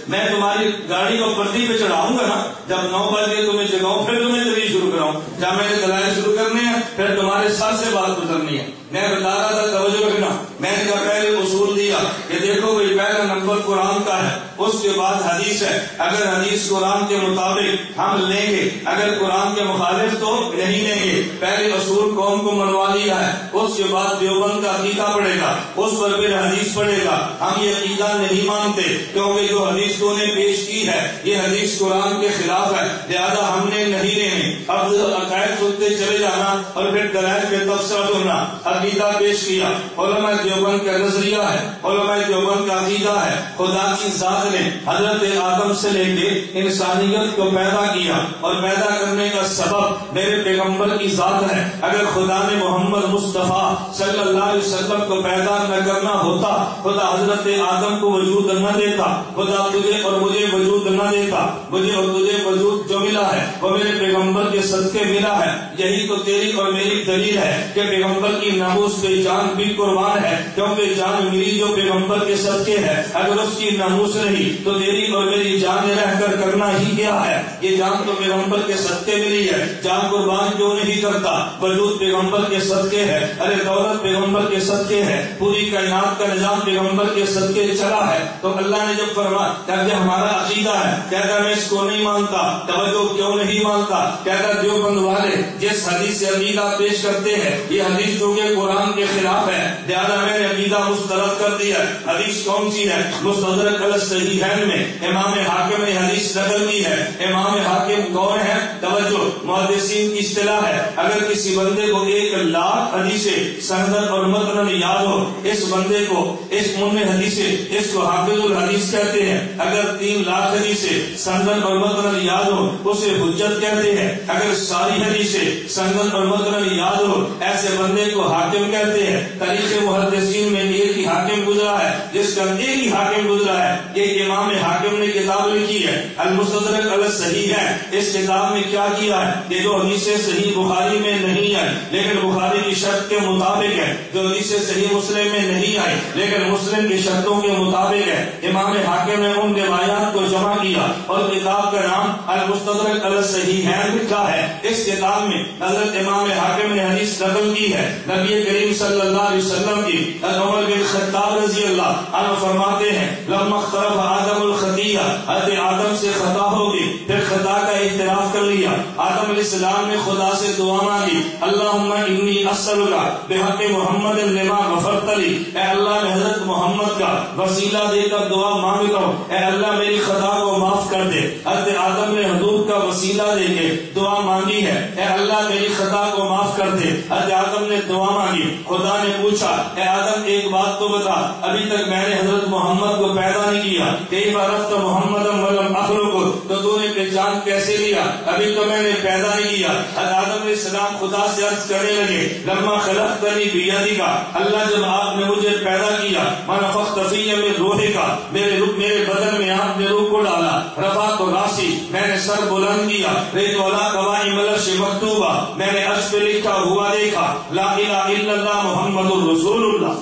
میں تمہاری گاڑی کو پردی پہ چڑھاؤں گا نا, جب 9 بجے تمہیں جگاؤں پھر تمہیں طریق شروع کراؤں. جب میں نے دلائل شروع کرنے ہیں پھر تمہارے سر سے بات گزرنی ہے. میں بتا رہا تھا توجہ رکھنا. میں نے کہا پہلے اصول دیا کہ دیکھو بھائی پہلا نمبر قرآن کا ہے, اس کے بعد حدیث ہے. اگر حدیث قرآن کے مطابق ہم لیں گے, اگر قرآن کے مخالف تو نہیں لیں گے. پہلے اصول قوم کو منوا لیا ہے, اس کے بعد دیوبند کا عقیدہ پڑے گا, اس پر پھر حدیث پڑے گا. ہم یہ عقیدہ نہیں مانتے کیونکہ جو حدیث کو نے پیش کی ہے یہ حدیث قرآن کے خلاف ہے, لہذا ہم نے نہیں لینے. اب عقائد سنتے چلے جانا اور پھر دلائل پہ تبصرہ سننا. عقیدہ پیش کیا, علماء دیوبند کا نظریہ ہے, علماء دیوبند کا عقیدہ ہے خدا کی ذات نے حضرت آدم سے لے کے انسانیت کو پیدا کیا اور پیدا کرنے کا سبب میرے پیغمبر کی ذات ہے. اگر خدا نے محمد مصطفیٰ صلی اللہ علیہ وسلم کو پیدا نہ کرنا ہوتا, خدا حضرت آدم کو وجود نہ دیتا, خدا تجھے اور مجھے وجود نہ دیتا. مجھے اور تجھے وجود جو ملا ہے وہ میرے پیغمبر کے صدقے ملا ہے. یہی تو تیری اور میری دلیل ہے کہ پیغمبر کی ناموس پہ جان بھی قربان ہے, کیونکہ جان ملی جو پیغمبر کے صدقے ہے. اگر اس کی ناموس رہی تو تیری اور میری جان رہ کر کرنا ہی کیا ہے. یہ جان تو پیغمبر کے صدقے ملی ہے. جان قربان کیوں نہیں کرتا, وجود پیغمبر کے صدقے ہے. ارے دولت پیغمبر کے صدقے ہے, پوری کائنات کا نظام پیغمبر کے صدقے چلا ہے. تو اللہ نے جب فرمایا کہ ہمارا عقیدہ ہے, کہتا میں اس کو نہیں مانتا. توجہ کیوں نہیں مانتا, کہتا دیوبند والے جس حدیث سے عقیدہ پیش کرتے ہیں یہ حدیث جو کہ قرآن کے خلاف ہے, لہذا میں نے عقیدہ مسترد کر دیا. حدیث کون سی ہے, مستدرک علی الصحیحین میں امام حاکم نے حدیث نقل کی ہے. امام حاکم کون ہے, توجہ, محدثین کی اصطلاح ہے. اگر کسی بندے کو 1,00,000 حدیثیں سندن اور متن یاد ہو, اس بندے کو اس من حدیثیں, اس کو حافظ الحدیث کہتے ہیں. اگر 3,00,000 حدیثیں سندن اور متن یاد ہو اسے حجت کہتے ہیں. اگر ساری حدیثیں سندن اور متن یاد ہو ایسے بندے کو حاکم کہتے ہیں. تاریخ محدثین میں ایک ہی حاکم گزرا ہے, جس کا ایک ہی حاکم گزرا ہے. یہ امام حاکم نے کتاب لکھی ہے المستدرک علی الصحیحین. اس کتاب میں کیا کیا ہے, یہ جو حدیثیں صحیح بخاری میں نہیں آئی لیکن بخاری کی شرط کے مطابق ہے, جو حدیثیں صحیح مسلم میں نہیں آئی لیکن مسلم کی شرطوں کے مطابق ہے, امام حاکم نے ان روایات کو جمع کیا اور کتاب کا نام المستدرک علی الصحیحین لکھا ہے. اس کتاب میں حضرت امام حاکم نے حدیث نقل کی ہے نبی کریم صلی اللہ علیہ وسلم کی. عمر بن خطاب رضی اللہ عنہ فرماتے ہیں لما اخترف آدم الخطیہ, حضرت آدم سے خطا ہوگی, پھر خطا کا اعتراف کر لیا. آدم علیہ السلام نے خدا سے دعا مانگی, اللہم انی اسألک بحق محمد لما غفرت لی, اے اللہ میں حضرت محمد کا وسیلہ دے کر دعا مانگتا ہوں, اے اللہ میری خطا کو معاف کر دے. حضرت آدم نے حضور کا وسیلہ دے کے دعا دعا مانگی ہے، اے اللہ میری خطا کو معاف کر دے۔ حضرت آدم نے دعا مانگی، خدا نے پوچھا اے آدم ایک بات تو بتا، ابھی تک میں نے حضرت محمد کو پیدا نہیں کیا، کئی بار عرفت محمد ولم اخلق، تو تو نے پہچان کیسے لیا، ابھی تو میں نے پیدا نہیں کیا۔ حضرت آدم علیہ السلام خدا سے عرض کرنے لگے لما خلقتنی بیدک، اللہ جب آپ نے مجھے پیدا کیا، ونفخت فی من روحک، میرے بدن میں آپ نے روح کو ڈالا، رفعت راسی، میں نے سر بلند کیا، رأیت علی قوائم العرش مکتوبہ، میں نے عرش پہ لکھا ہوا دیکھا، لا الہ الا اللہ محمد الرسول اللہ،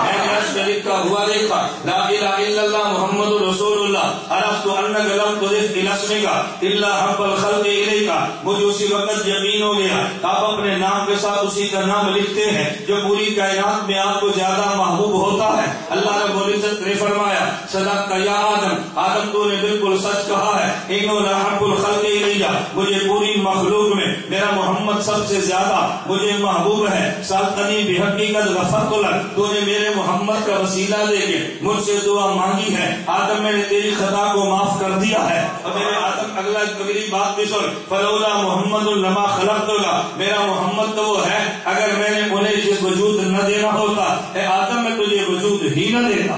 میں نے عرش پہ لکھا ہوا دیکھا، لا الہ الا اللہ محمد الرسول اللہ، عرفت انک لم تضف الی اسمک الا حب الخلق الیک، مجھے اسی وقت یقین ہو گیا آپ اپنے نام کے ساتھ اسی کا نام لکھتے ہیں جو پوری کائنات میں آپ کو زیادہ محبوب ہوتا ہے۔ اللہ رب العزت نے فرمایا صدقت یا آدم، آدم تو نے بالکل سچ کہا ہے، انہ لحب الخلق الیہ، مجھے پوری مخلوق میں میرا محمد سب سے زیادہ مجھے محبوب ہے۔ سالتنی بحقیقت غفرت لک، تو نے میرے محمد کا وسیلہ دے کے مجھ سے دعا مانگی ہے، آدم میں نے تیری خطا کو معاف کر دیا ہے۔ اور میرے آدم اگلی بات بھی سن، فلولا محمد لما خلقتک، میرا محمد تو وہ ہے اگر میں نے انہیں وجود نہ دینا ہوتا، اے آدم میں تجھے وجود ہی نہ دیتا،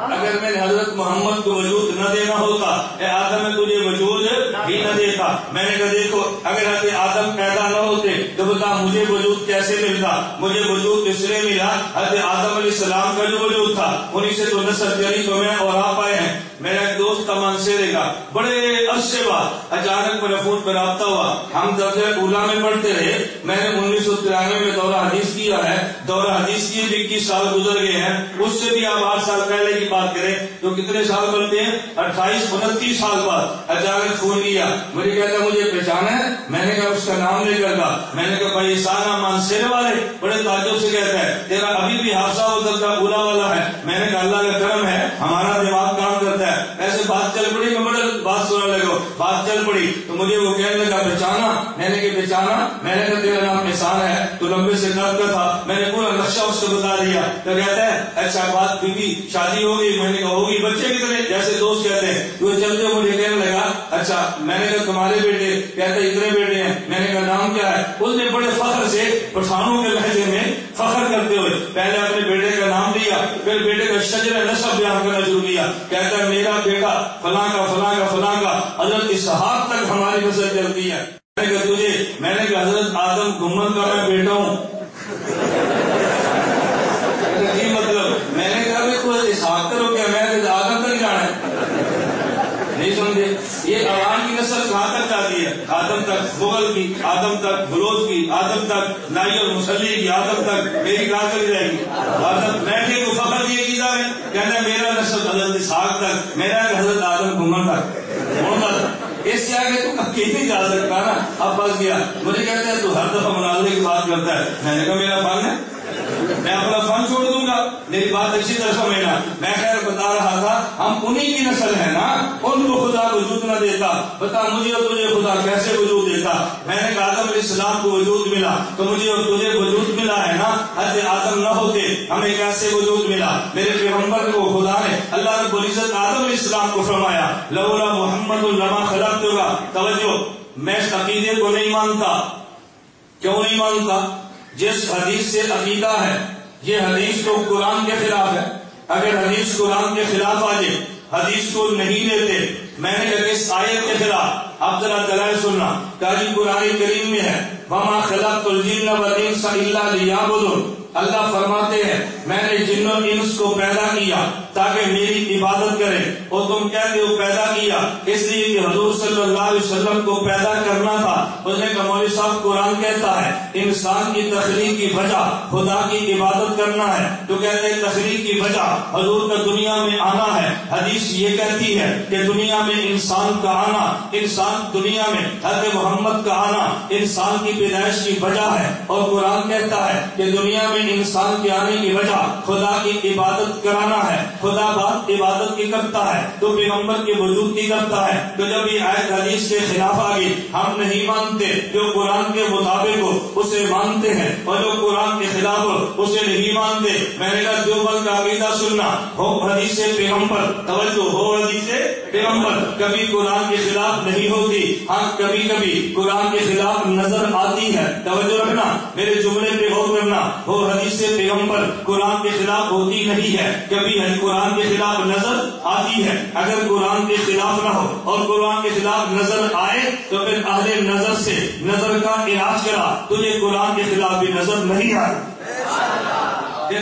اگر میں نے حضرت محمد کو وجود نہ دینا ہوتا، اے آدم میں تجھے وجود ہی نہ دیتا۔ میں نے کہا دیکھو اگر حضرت آدم پیدا نہ ہوتے تو بتا مجھے وجود کیسے ملتا، مجھے وجود اس لیے ملا حضرت آدم علیہ السلام کا جو وجود تھا انہیں سے تو نسل چلی تو میں اور آپ آئے ہیں۔ میرا ایک دوست کا منصیرے کا بڑے عرصے بعد اچانک میرا فون پہ رابطہ ہوا، ہم درجہ اولا میں پڑھتے رہے، میں نے 1993 میں دورہ حدیث کیا ہے، دورہ حدیث کیے بھی 21 سال گزر گئے ہیں، اس سے بھی آپ 8 سال پہلے کی بات کریں تو کتنے سال بنتے ہیں، 28-29 سال بعد اچانک فون کیا، مجھے کہتا مجھے پہچانا ہے، میں نے کہا اس کا نام لے کر کہا، میں نے کہا بھائی سارا منصیرے والے، بڑے تعجب سے کہتا ہے تیرا ابھی بھی حادثہ وہ درجہ اولا والا ہے، میں نے کہا اللہ کا کرم ہے ہمارا دماغ کام کرتا ہے۔ ایسے بات چل پڑی، میں بڑے بات سننے لگا، بات چل پڑی تو مجھے وہ کہنے لگا پہچانا، میں نے کہا پہچانا، میں نے کہا تیرا نام احسان ہے، تو لمبے سے نام کا تھا، میں نے پورا نقشہ اس کو بتا دیا، تو کہتا ہے اچھا بات بیوی شادی ہو گئی، میں نے کہا ہوگی، بچے کتنے، جیسے دوست کہتے ہیں، تو چلتے مجھے کہنے لگا اچھا، میں نے کہا تمہارے بیٹے، کہتا ہے اتنے بیٹے ہیں، میں نے کہا نام کیا ہے، اس نے بڑے فخر سے پٹھانوں کے لہجے میں فخر کرتے ہوئے پہلے اپنے بیٹے کا نام دیا، پھر بیٹے کا شجر نسب بیان کرنا شروع کیا، کہتا ہے میرا بیٹا فلاں کا فلاں کا فلاں کا حضرت اسحاق تک ہماری نسل چلتی ہے۔ میں نے کہا تجھے، میں نے کہا حضرت آدم گمن کا میں بیٹا ہوں، مطلب میں نے کہا تو اسحاق کرو کیا، میں آدم تک جانا ہے، نہیں سمجھے، یہ عوام کی نسل کہاں تک جاتی ہے، آدم تک، مغل کی آدم تک، بلوچ کی آدم تک، نائی اور مسلی کی آدم تک، میری کہاں تک جائے گی آدم، میں نے کو فخر دیے کی جا رہے ہیں، کہنا میرا نسل حضرت اسحاق تک، میرا حضرت آدم گمن تک ہوتا تھا، اس سے آگے تو اکیلے نہیں جا سکتا نا، اب پھنس گیا، مجھے کہتا ہے تو ہر دفعہ مناظرے کی بات کرتا ہے، میں نے کہا میرا فن ہے، میں اپنا فن چھوڑ دوں گا، میری بات اچھی طرح سمجھنا، میں خیر بتا رہا تھا ہم انہی کی نسل ہے نا، ان کو خدا وجود نہ دیتا، بتا مجھے اور تجھے خدا کیسے وجود دیتا، میں نے کہا آدم علیہ السلام کو وجود ملا تو مجھے اور تجھے وجود ملا ہے نا، حضرت آدم نہ ہوتے ہمیں کیسے وجود ملا، میرے پیغمبر کو خدا نے اللہ رب العزت آدم علیہ السلام کو فرمایا لولا محمد لما خلقتک، توجہ میں اس عقیدے کو نہیں مانتا، کیوں نہیں مانتا، جس حدیث سے عقیدہ ہے یہ حدیث تو قرآن کے خلاف ہے، اگر حدیث قرآن کے خلاف آ جائے حدیث کو نہیں لیتے، میں نے کہا اس آیت کے خلاف آپ ذرا دلائل سننا، تاریخ قرآن کریم میں ہے وما خلقت الجن والانس الا لیعبدون، اللہ فرماتے ہیں میں نے جن و انس کو پیدا کیا تاکہ میری عبادت کریں، اور تم کہتے ہو پیدا کیا اس لیے کہ حضور صلی اللہ علیہ وسلم کو پیدا کرنا تھا، اس نے کہا مولوی صاحب قرآن کہتا ہے انسان کی تخلیق کی وجہ خدا کی عبادت کرنا ہے، تو کہتے ہیں تخلیق کی وجہ حضور کا دنیا میں آنا ہے، حدیث یہ کہتی ہے کہ دنیا میں انسان کا آنا، انسان دنیا میں حضرت محمد کا آنا انسان کی پیدائش کی وجہ ہے، اور قرآن کہتا ہے کہ دنیا میں میں انسان کے آنے کی وجہ خدا کی عبادت کرانا ہے. خدا بات عبادت کی کرتا ہے تو پیغمبر کے وجود کی کرتا ہے. تو جب یہ آیت حدیث کے خلاف آ گئی ہم نہیں مانتے. جو قرآن کے مطابق ہو اسے مانتے ہیں اور جو قرآن کے خلاف ہو اسے نہیں مانتے. میں نے کہا دیوبند کا عقیدہ سننا ہو حدیث پیغمبر، توجہ ہو حدیث پیغمبر کبھی قرآن کے خلاف نہیں ہوتی. ہاں کبھی کبھی قرآن کے خلاف نظر آتی ہے. توجہ رکھنا، میرے جملے پہ غور کرنا. ہو حدیث پیغمبر قرآن کے خلاف ہوتی نہیں ہے، کبھی قرآن کے خلاف نظر آتی ہے. اگر قرآن کے خلاف نہ ہو اور قرآن کے خلاف نظر آئے تو پھر اہل نظر سے نظر کا علاج کرا، تجھے قرآن کے خلاف بھی نظر نہیں آئے.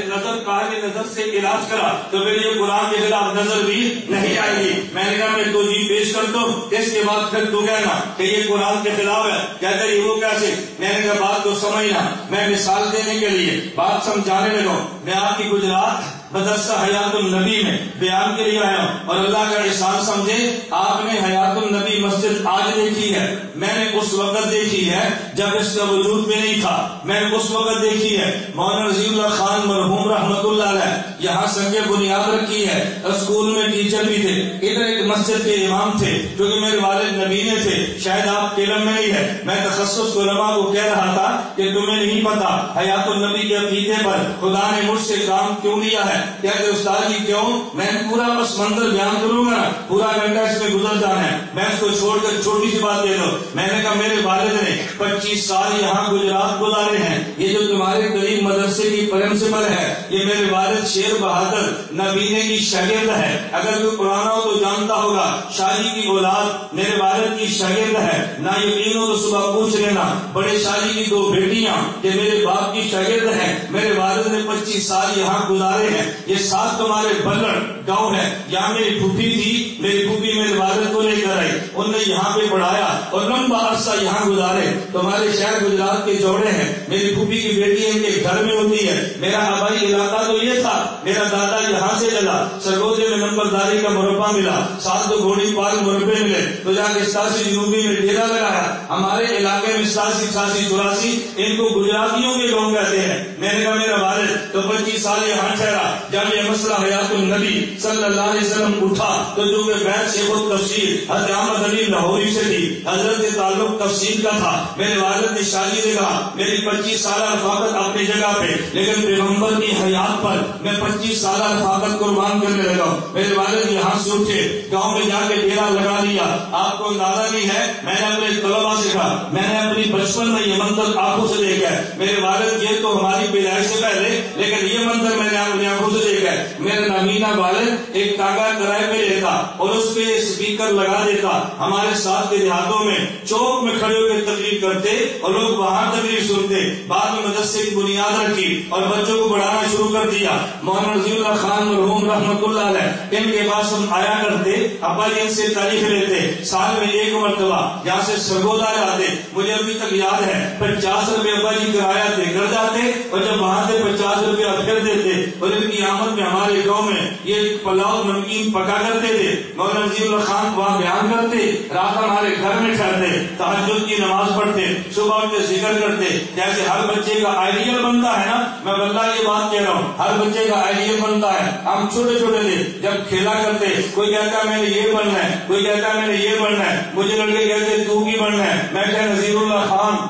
نظر قائل نظر سے علاج کرا تو پھر یہ قرآن کے خلاف نظر بھی نہیں آئے گی. میں نے کہا میں تو جی پیش کر دوں، اس کے بعد پھر تو کہنا کہ یہ قرآن کے خلاف ہے. کہتے ہیں وہ کیسے؟ میں نے کہا بات تو سمجھنا، میں مثال دینے کے لیے بات سمجھانے لگا. میں آپ کی گجرات مدرسہ حیات النبی میں بیان کے لیے آیا ہوں اور اللہ کا احسان سمجھے آپ نے حیات النبی مسجد آج دیکھی ہے. میں نے اس وقت دیکھی ہے جب اس کا وجود بھی نہیں تھا. میں نے اس وقت دیکھی ہے. مولانا رضی اللہ خان مرحوم رحمت اللہ علیہ یہاں سنگ بنیاد رکھی ہے. اسکول میں ٹیچر بھی تھے، ادھر ایک مسجد کے امام تھے کیونکہ میرے والد نبینے تھے. شاید آپ کے علم میں نہیں ہے، میں تخصص علماء کو کہہ رہا تھا کہ تمہیں نہیں پتا حیات النبی کے عقیدے پر خدا نے مجھ سے کام کیوں لیا ہے. کہتے استاد جی کیوں؟ میں پورا بس منظر بیان کروں گا نا، پورا گھنٹہ اس میں گزر جانا ہے. میں اس کو چھوڑ کر چھوٹی سی بات دے دو. میں نے کہا میرے والد نے 25 سال یہاں گجرات گزارے ہیں. یہ جو تمہارے قریب مدرسے کی پرنسپل ہے یہ میرے والد شیر بہادر نبینے کی شاگرد ہے. اگر کوئی پرانا ہو تو جانتا ہوگا شاہی کی اولاد میرے والد کی شاگرد ہے. نہ یقین ہو تو صبح پوچھ لینا. بڑے شاہی کی 2 بیٹیاں کہ میرے باپ کی شاگرد ہیں. میرے والد نے 25 سال یہاں گزارے ہیں. یہ 7 تمہارے بلڑ گاؤں ہے. یہاں میری پھوپھی تھی، میری پھوپھی میرے والد کو لے کر آئی، ان نے یہاں پہ پڑھایا اور لمبا عرصہ یہاں گزارے. تمہارے شہر گجرات کے جوڑے ہیں. میری پھوپھی کی بیٹی ان کے گھر میں ہوتی ہے. میرا آبائی علاقہ تو یہ تھا. میرا دادا یہاں سے چلا، سرگوجے میں نمبرداری کا مربع ملا، 7 گھوڑی پال مربے ملے تو جا کے 87 جنوبی میں ڈیرا لگایا. ہمارے علاقے میں 87 88 84 ان کو گجراتیوں کے لوگ کہتے ہیں. میں نے کہا میرا والد تو 25 سال یہاں ٹھہرا. جب یہ مسئلہ حیات النبی صلی اللہ علیہ وسلم اٹھا تو جو کہ بیت شیخ التفسیر حضرت احمد علی لاہوری سے تھی، حضرت تعلق تفسیر کا تھا. میرے والد نے شادی نے کہا میری 25 سالہ رفاقت اپنی جگہ پہ، لیکن پیغمبر کی حیات پر میں 25 سالہ رفاقت قربان کرنے لگا. میرے والد یہاں سے اٹھے، گاؤں میں جا کے ڈیرا لگا لیا. آپ کو اندازہ نہیں ہے میں نے اپنے طلبا سے کہا، میں نے اپنی بچپن میں یہ منظر آنکھوں سے دیکھا ہے. میرے والد یہ تو ہماری پیدائش سے پہلے، لیکن یہ منظر میں نے اپنی آنکھوں سے دیکھا ہے. میرا نامینہ والد ایک ٹانگا کرائے پہ لیتا اور اس پہ اسپیکر لگا دیتا. ہمارے ساتھ کے دیہاتوں میں چوک میں کھڑے ہو کے تقریر کرتے اور لوگ وہاں تقریر سنتے. بعد میں مدرسے کی بنیاد رکھی اور بچوں کو پڑھانا شروع کر دیا. مولانا رضی اللہ خان مرحوم رحمت اللہ علیہ ان کے پاس ہم آیا کرتے، ابا جی ان سے تاریخ لیتے. سال میں 1 مرتبہ یہاں سے سرگودا جاتے. مجھے ابھی تک یاد ہے 50 روپے ابا جی کرایہ دے کر جاتے اور جب وہاں سے 50 روپیہ پھر دیتے اور ان کی آمد میں ہمارے گاؤں میں یہ پلاؤ نمکین پکا کرتے تھے. مولانا رضی اللہ خان وہاں بیان کرتے، رات ہمارے گھر میں ٹھہرتے، تہجد کی نماز پڑھتے، صبح اٹھ کے ذکر کرتے. جیسے ہر بچے کا آئیڈیل بنتا ہے نا، میں واللہ یہ بات کہہ رہا ہوں، ہر بچے کا آئیڈیل بنتا ہے. ہم چھوٹے چھوٹے تھے جب کھیلا کرتے، کوئی کہتا ہے میں نے یہ بننا ہے، کوئی کہتا ہے میں نے یہ بننا ہے. مجھے لڑکے کہتے تو کی بننا ہے، میں کہتا نذیر اللہ خان،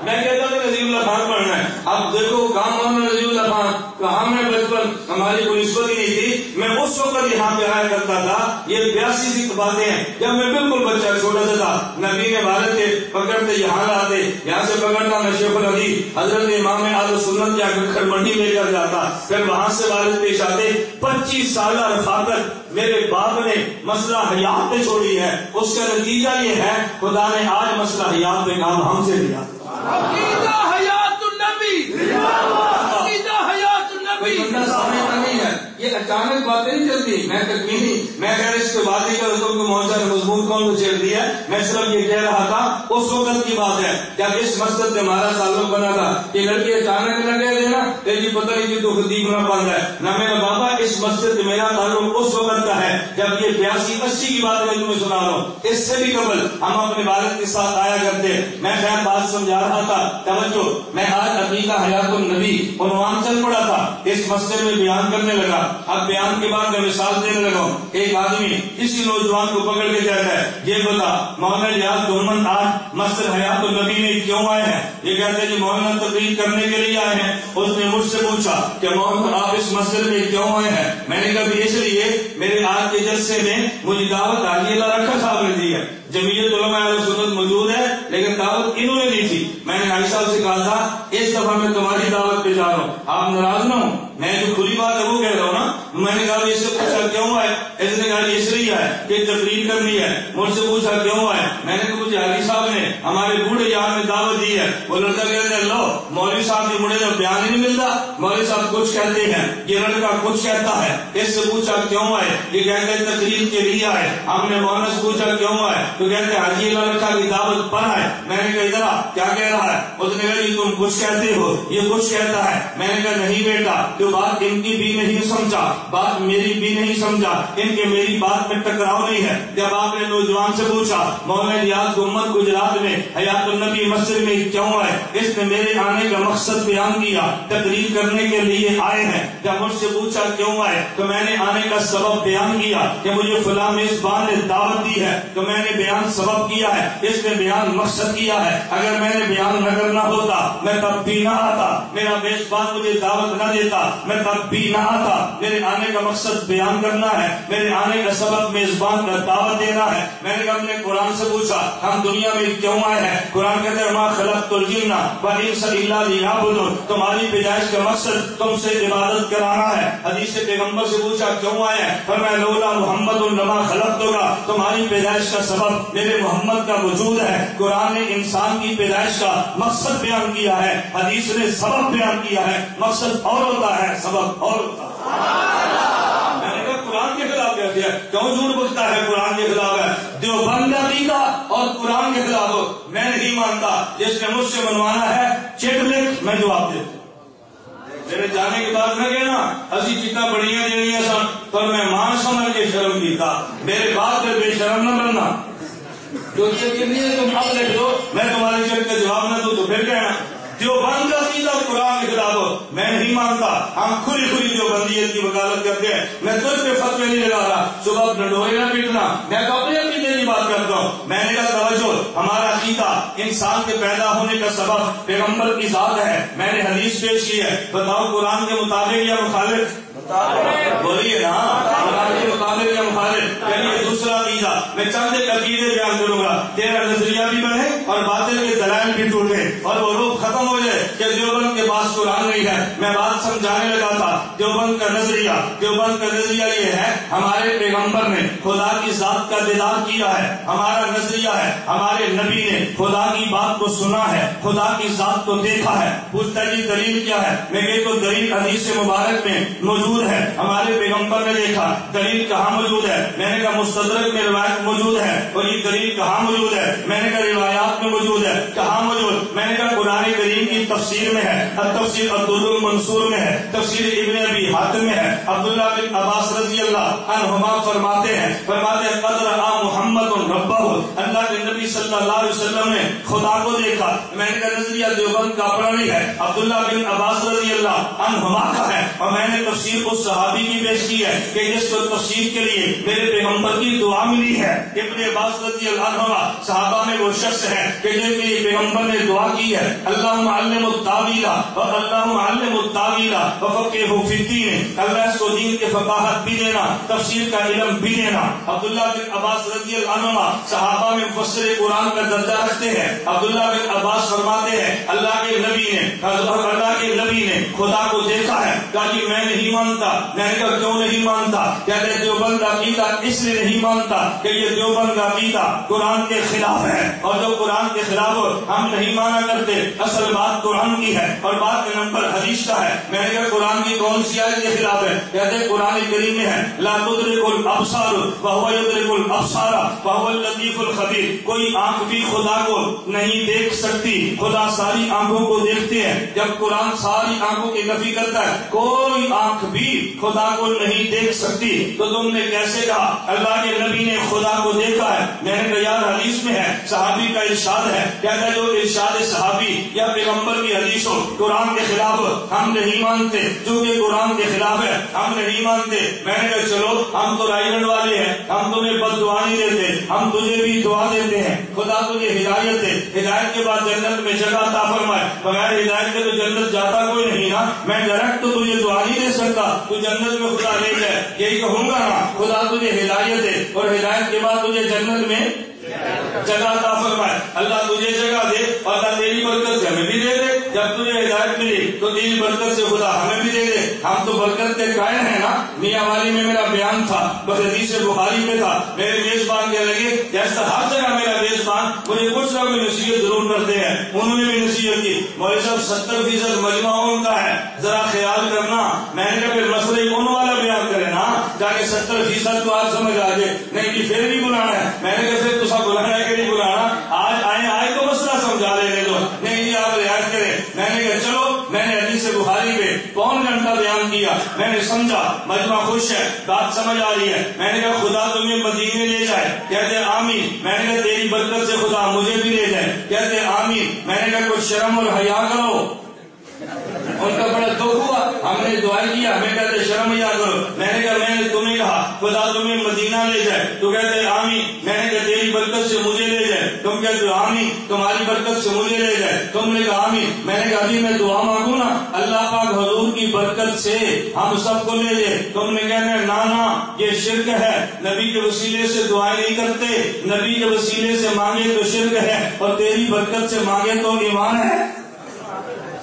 میں کہتا تھا نذیر اللہ خان بننا ہے. اب دیکھو کام مولانا نذیر اللہ خان کہاں میں بچپن ہماری کوئی نسبت ہی نہیں تھی. میں اس وقت یہاں پہ آیا کرتا تھا. یہ 82 کی باتیں ہیں جب میں بالکل بچہ چھوٹا سا تھا. نبی کے والد تھے پکڑتے یہاں لاتے، یہاں سے پکڑنا میں شیخ الحدیث حضرت امام اہل سنت جا کر کھڑمنڈی لے کر جاتا، پھر وہاں سے والد پیش آتے. 25 سالہ رفاقت میرے باپ نے مسئلہ حیات پہ چھوڑی ہے. اس کا نتیجہ یہ ہے خدا نے آج مسئلہ حیات پہ کام ہم سے لیا. عقیدہ حیات النبی، عقیدہ حیات النبی. کوئی بندہ سمجھتا نہیں ہے، یہ اچانک باتیں نہیں چلتی. میں تکمیلی میں خیر اس کے بعد کا رسول کو موجہ نے مضمون کون کو چھیڑ دیا. میں صرف یہ کہہ رہا تھا اس وقت کی بات ہے جب اس مسجد سے ہمارا تعلق بنا تھا. یہ لڑکی اچانک نہ کہہ دینا تیری پتہ نہیں تو خطیب نہ بن رہا ہے نہ میرا بابا. اس مسجد سے میرا تعلق اس وقت کا ہے جب یہ 82-80 کی بات میں تمہیں سنا رہا ہوں. اس سے بھی قبل ہم اپنے والد کے ساتھ آیا کرتے. میں خیر بات سمجھا رہا تھا. توجہ, میں آج عقیدہ حیات النبی عنوان چل پڑا تھا, اس مسجد میں بیان کرنے لگا. اب بیان کے بعد میں مثال دینے لگا ہوں. ایک آدمی کسی نوجوان کو پکڑ کے کہتا ہے یہ بتا مولانا ریاض دومن آج مسجد حیات النبی میں کیوں آئے ہیں؟ یہ کہتے ہیں جی مولانا تقریر کرنے کے لیے آئے ہیں. اس نے مجھ سے پوچھا کہ مولانا آپ اس مسجد میں کیوں آئے ہیں؟ میں نے کہا اس لیے میرے آج کے جلسے میں مجھے دعوت عالی اللہ رکھا صاحب نے دی ہے. جمعیت علماء اہل سنت موجود ہے لیکن دعوت انہوں نے دی تھی. میں نے عائشہ صاحب سے کہا تھا اس دفعہ میں تمہاری دعوت پہ جا رہا ہوں, آپ ناراض نہ ہوں. میں جو کھلی بات ہے وہ کہہ رہا ہوں نا. میں نے کہا اس سے پوچھا کیوں آئے؟ اس نے کہا اس لیے ہے کہ تقریر کرنی ہے. مجھ سے پوچھا کیوں آئے؟ میں نے کہا مجھے علی صاحب نے ہمارے بوڑھے یار میں دعوت دی ہے. وہ لڑکا کہتے ہیں لو مولوی صاحب کے بوڑھے جب بیان ہی نہیں ملتا, مولوی صاحب کچھ کہتے ہیں, یہ لڑکا کچھ کہتا ہے. اس سے پوچھا کیوں آئے؟ یہ کہتے ہیں تقریر کے لیے آئے. ہم نے مولانا سے پوچھا کیوں آئے تو کہتے ہیں حاجی اللہ رکھا کی دعوت پر آئے. میں نے کہا ادھر کیا کہہ رہا ہے؟ اس نے کہا جی تم کچھ کہتے ہو, یہ کچھ کہتا ہے. میں نے کہا نہیں بیٹا, تو بات ان کی بھی نہیں سمجھا, بات میری بھی نہیں سمجھا, ان کے میری بات میں ٹکراؤ نہیں ہے. جب آپ نے نوجوان سے پوچھا مولانا ریاض گمت گجرات میں حیات النبی مسجد میں کیوں آئے, اس نے میرے آنے کا مقصد بیان کیا, تقریر کرنے کے لیے آئے ہیں. جب مجھ سے پوچھا کیوں آئے تو میں نے آنے کا سبب بیان کیا کہ مجھے فلاں میزبان نے دعوت دی ہے, تو میں نے بیان سبب کیا ہے, اس نے بیان مقصد کیا ہے. اگر میں نے بیان نہ کرنا ہوتا میں تب بھی نہ آتا, میرا میزبان مجھے دعوت نہ دیتا میں تب بھی نہ آتا. میرے آنے کا مقصد بیان کرنا ہے, میرے آنے کا سبب میزبان کا دعوت دینا ہے. میں نے اپنے قرآن سے پوچھا ہم دنیا میں کیوں آئے ہیں؟ قرآن کہتے ہیں ما خلقت الجن والانس الا لیعبدون, تمہاری پیدائش کا مقصد تم سے عبادت کرانا ہے. حدیث پیغمبر سے پوچھا کیوں آئے ہیں؟ فرمایا لولا محمد لما خلقتک, تمہاری پیدائش کا سبب میرے محمد کا وجود ہے. قرآن نے انسان کی پیدائش کا مقصد بیان کیا ہے, حدیث نے سبب بیان کیا ہے. مقصد اور ہوتا ہے, سبب اور ہوتا ہے. میں نے کہا قرآن کے خلاف کہتے ہیں, کیوں جھوٹ بولتا ہے؟ قرآن کے خلاف ہے. دیوبند عقیدہ اور قرآن کے خلاف ہو, میں نہیں مانتا. جس نے مجھ سے منوانا ہے چیک لکھ, میں جواب دیتا. میرے جانے کے بعد نہ کہنا اسی چیزاں بڑیاں دینی سن پر میں ماں سمجھ کے شرم کی تھا. میرے بات سے بے شرم نہ بننا. جو چیک نہیں ہے تم اب لکھ دو, میں تمہارے چیک کا جواب نہ دوں تو پھر کہنا دیوبند کا عقیدہ قرآن کے خلاف ہو, میں نہیں مانتا. ہم کھلی کھلی دیوبندیت کی وکالت کرتے ہیں. میں تجھ پہ فتوے نہیں لگا رہا, صبح ڈنڈورے نہ پیٹنا. میں تو اپنے عقیدے کی بات کرتا ہوں. میں نے کہا توجہ, ہمارا عقیدہ انسان کے پیدا ہونے کا سبب پیغمبر کی ذات ہے. میں نے حدیث پیش کی ہے, بتاؤ قرآن کے مطابق یا مخالف؟ بولیے نا, قرآن کے مطابق یا مخالف؟ یعنی دوسرا عقیدہ. میں چند ایک عقیدے بیان کروں گا, تیرا نظریہ بھی بنے اور باطل کے دلائل بھی ٹوٹے اور وہ روح ختم ہو جائے کہ دیوبند کے پاس قرآن نہیں ہے. میں بات سمجھانے لگا تھا. دیوبند کا نظریہ یہ ہے ہمارے پیغمبر نے خدا کی ذات کا دیدار کیا ہے. ہمارا نظریہ ہے ہمارے نبی نے خدا کی بات کو سنا ہے, خدا کی ذات کو دیکھا ہے. پوچھتا جی دلیل کیا ہے؟ میں کہ تو دلیل حدیث مبارک میں موجود ہے, ہمارے پیغمبر نے دیکھا. دلیل کہاں موجود ہے؟ میں نے کہا مستدرک میں روایت موجود ہے. اور یہ دلیل کہاں موجود ہے؟ میں نے کہا روایات میں موجود ہے. کہاں موجود؟ میں نے کہا قرآن کریم کی تفسیر میں ہے, تفسیر عبداللہ المنصور میں ہے, تفسیر ابن ابی حاتم میں ہے. عبداللہ بن عباس رضی اللہ عنہما فرماتے ہیں قد رأى محمد ربہ, اللہ کے نبی صلی اللہ علیہ وسلم نے خدا کو دیکھا. میں نے کہا نظریہ دیوبند کا اپنا نہیں ہے, عبداللہ بن عباس رضی اللہ عنہما کا ہے. اور میں نے تفسیر اس صحابی کی پیش کی ہے کہ جس کو تفسیر کے لیے میرے پیغمبر کی دعا ملی ہے. ابن عباس رضی اللہ عنہ صحابہ میں وہ شخص ہے کہ جن کے پیغمبر نے دعا کی ہے اللہم علم التاویل اللہم علم التاویل وفقہہ فی الدین, اللہ اس کو دین کے فقاہت بھی دینا, تفسیر کا علم بھی دینا. عبداللہ بن عباس رضی اللہ عنہ صحابہ میں مفسر قرآن کا درجہ رکھتے ہیں. عبداللہ بن عباس فرماتے ہیں اللہ کے نبی نے خدا کو دیکھا ہے. کہا کہ میں نہیں مانتا. میں نے کہا کیوں نہیں مانتا؟ کہتے دیوبند کا عقیدہ اس لیے نہیں مانتا کہ یہ دیوبند کا عقیدہ قرآن کے خلاف ہے, اور جو قرآن کے خلاف ہم نہیں مانا کرتے. اصل بات قرآن کی ہے اور بات بعد نمبر حدیث کا ہے. میں نے کہا قرآن کی کون سی آیت کے خلاف ہے؟ کہتے ہیں قرآن کریم میں ہے لا تدرک الابصار وهو يدرك الابصار وهو اللطيف الخبير. کوئی آنکھ بھی خدا کو نہیں دیکھ سکتی، خدا ساری آنکھوں کو دیکھتے ہیں. جب قرآن ساری آنکھوں کی نفی کرتا ہے کوئی آنکھ بھی خدا کو نہیں دیکھ سکتی، تو تم نے کیسے کہا اللہ کے نبی نے خدا کو دیکھا ہے؟ میں نے کہا یار حدیث میں ہے، صحابی کا ارشاد ہے. کہتا ہے جو ارشاد صحابی یا پیغمبر کی حدیث ہو قرآن کے خلاف ہم نہیں مانتے، چونکہ قرآن کے خلاف ہے ہم نہیں مانتے. میں نے کہا چلو ہم تو رائے گڑھ والے ہیں، ہم تمہیں بد دعا نہیں دیتے، ہم تجھے بھی دعا دیتے ہیں خدا تجھے ہدایت دے، ہدایت کے بعد جنت میں جگہ عطا فرمائے. بغیر ہدایت کے تو جنت جاتا کوئی نہیں نا. میں ڈائریکٹ تو تجھے دعا نہیں دے سکتا تو جنت میں خدا لے جائے، یہی کہوں گا نا خدا تجھے ہدایت دے اور ہدایت کے بعد تجھے جنت میں جگہ عطا فرمائے. اللہ تجھے جگہ دے اور اللہ تیری برکت سے ہمیں بھی دے دے. جب تجھے ہدایت ملی تو تیری برکت سے خدا ہمیں بھی دے دے. ہم تو برکت کے قائل ہیں نا. میاں والی میں میرا بیان تھا، حدیث بخاری میں تھا، میرے میزبان کہنے لگے جیسا ہر جگہ میرا میزبان مجھے کچھ نہ کوئی نصیحت ضرور کرتے ہیں. انہوں نے بھی نصیحت کی مولوی صاحب 70% مجمع ان کا ہے، ذرا خیال کرنا. میں نے کہا پھر مسئلہ ان والا بیان کرے نا تاکہ 70% تو آج سمجھ آ جائے. نہیں کہ پھر بھی بلانا ہے. میں نے کہا پھر تو سب بلانا ہے کہ نہیں بلانا؟ آج آئے تو مسئلہ سمجھا لینے دو. نہیں آپ رعایت کریں. میں نے کہا چلو میں نے حدیث بخاری پہ پون گھنٹہ بیان کیا. میں نے سمجھا مجمع خوش ہے، بات سمجھ آ رہی ہے. میں نے کہا خدا تمہیں مدینے لے جائے. کہتے آمین. میں نے کہا تیری برکت سے خدا مجھے بھی لے جائے. کہتے آمین. میں نے کہا کچھ شرم اور حیا کرو. ان کا بڑا دکھ ہوا. ہم نے دعا کیا، ہمیں کہتے شرم حیا کرو. میں نے کہا میں نے تمہیں کہا خدا تمہیں مدینہ لے جائے تو کہتے آمین. میں نے کہا تیری برکت سے مجھے لے جائے. تم کہتے آمین. تمہاری برکت سے مجھے لے جائے. تم نے کہا آمین. میں نے کہا ابھی میں دعا مانگوں نا اللہ پاک حضور کی برکت سے ہم سب کو لے جائے. تم نے کہنا نا یہ شرک ہے، نبی کے وسیلے سے دعائیں نہیں کرتے، نبی کے وسیلے سے مانگے تو شرک ہے اور تیری برکت سے مانگے تو ایمان ہے.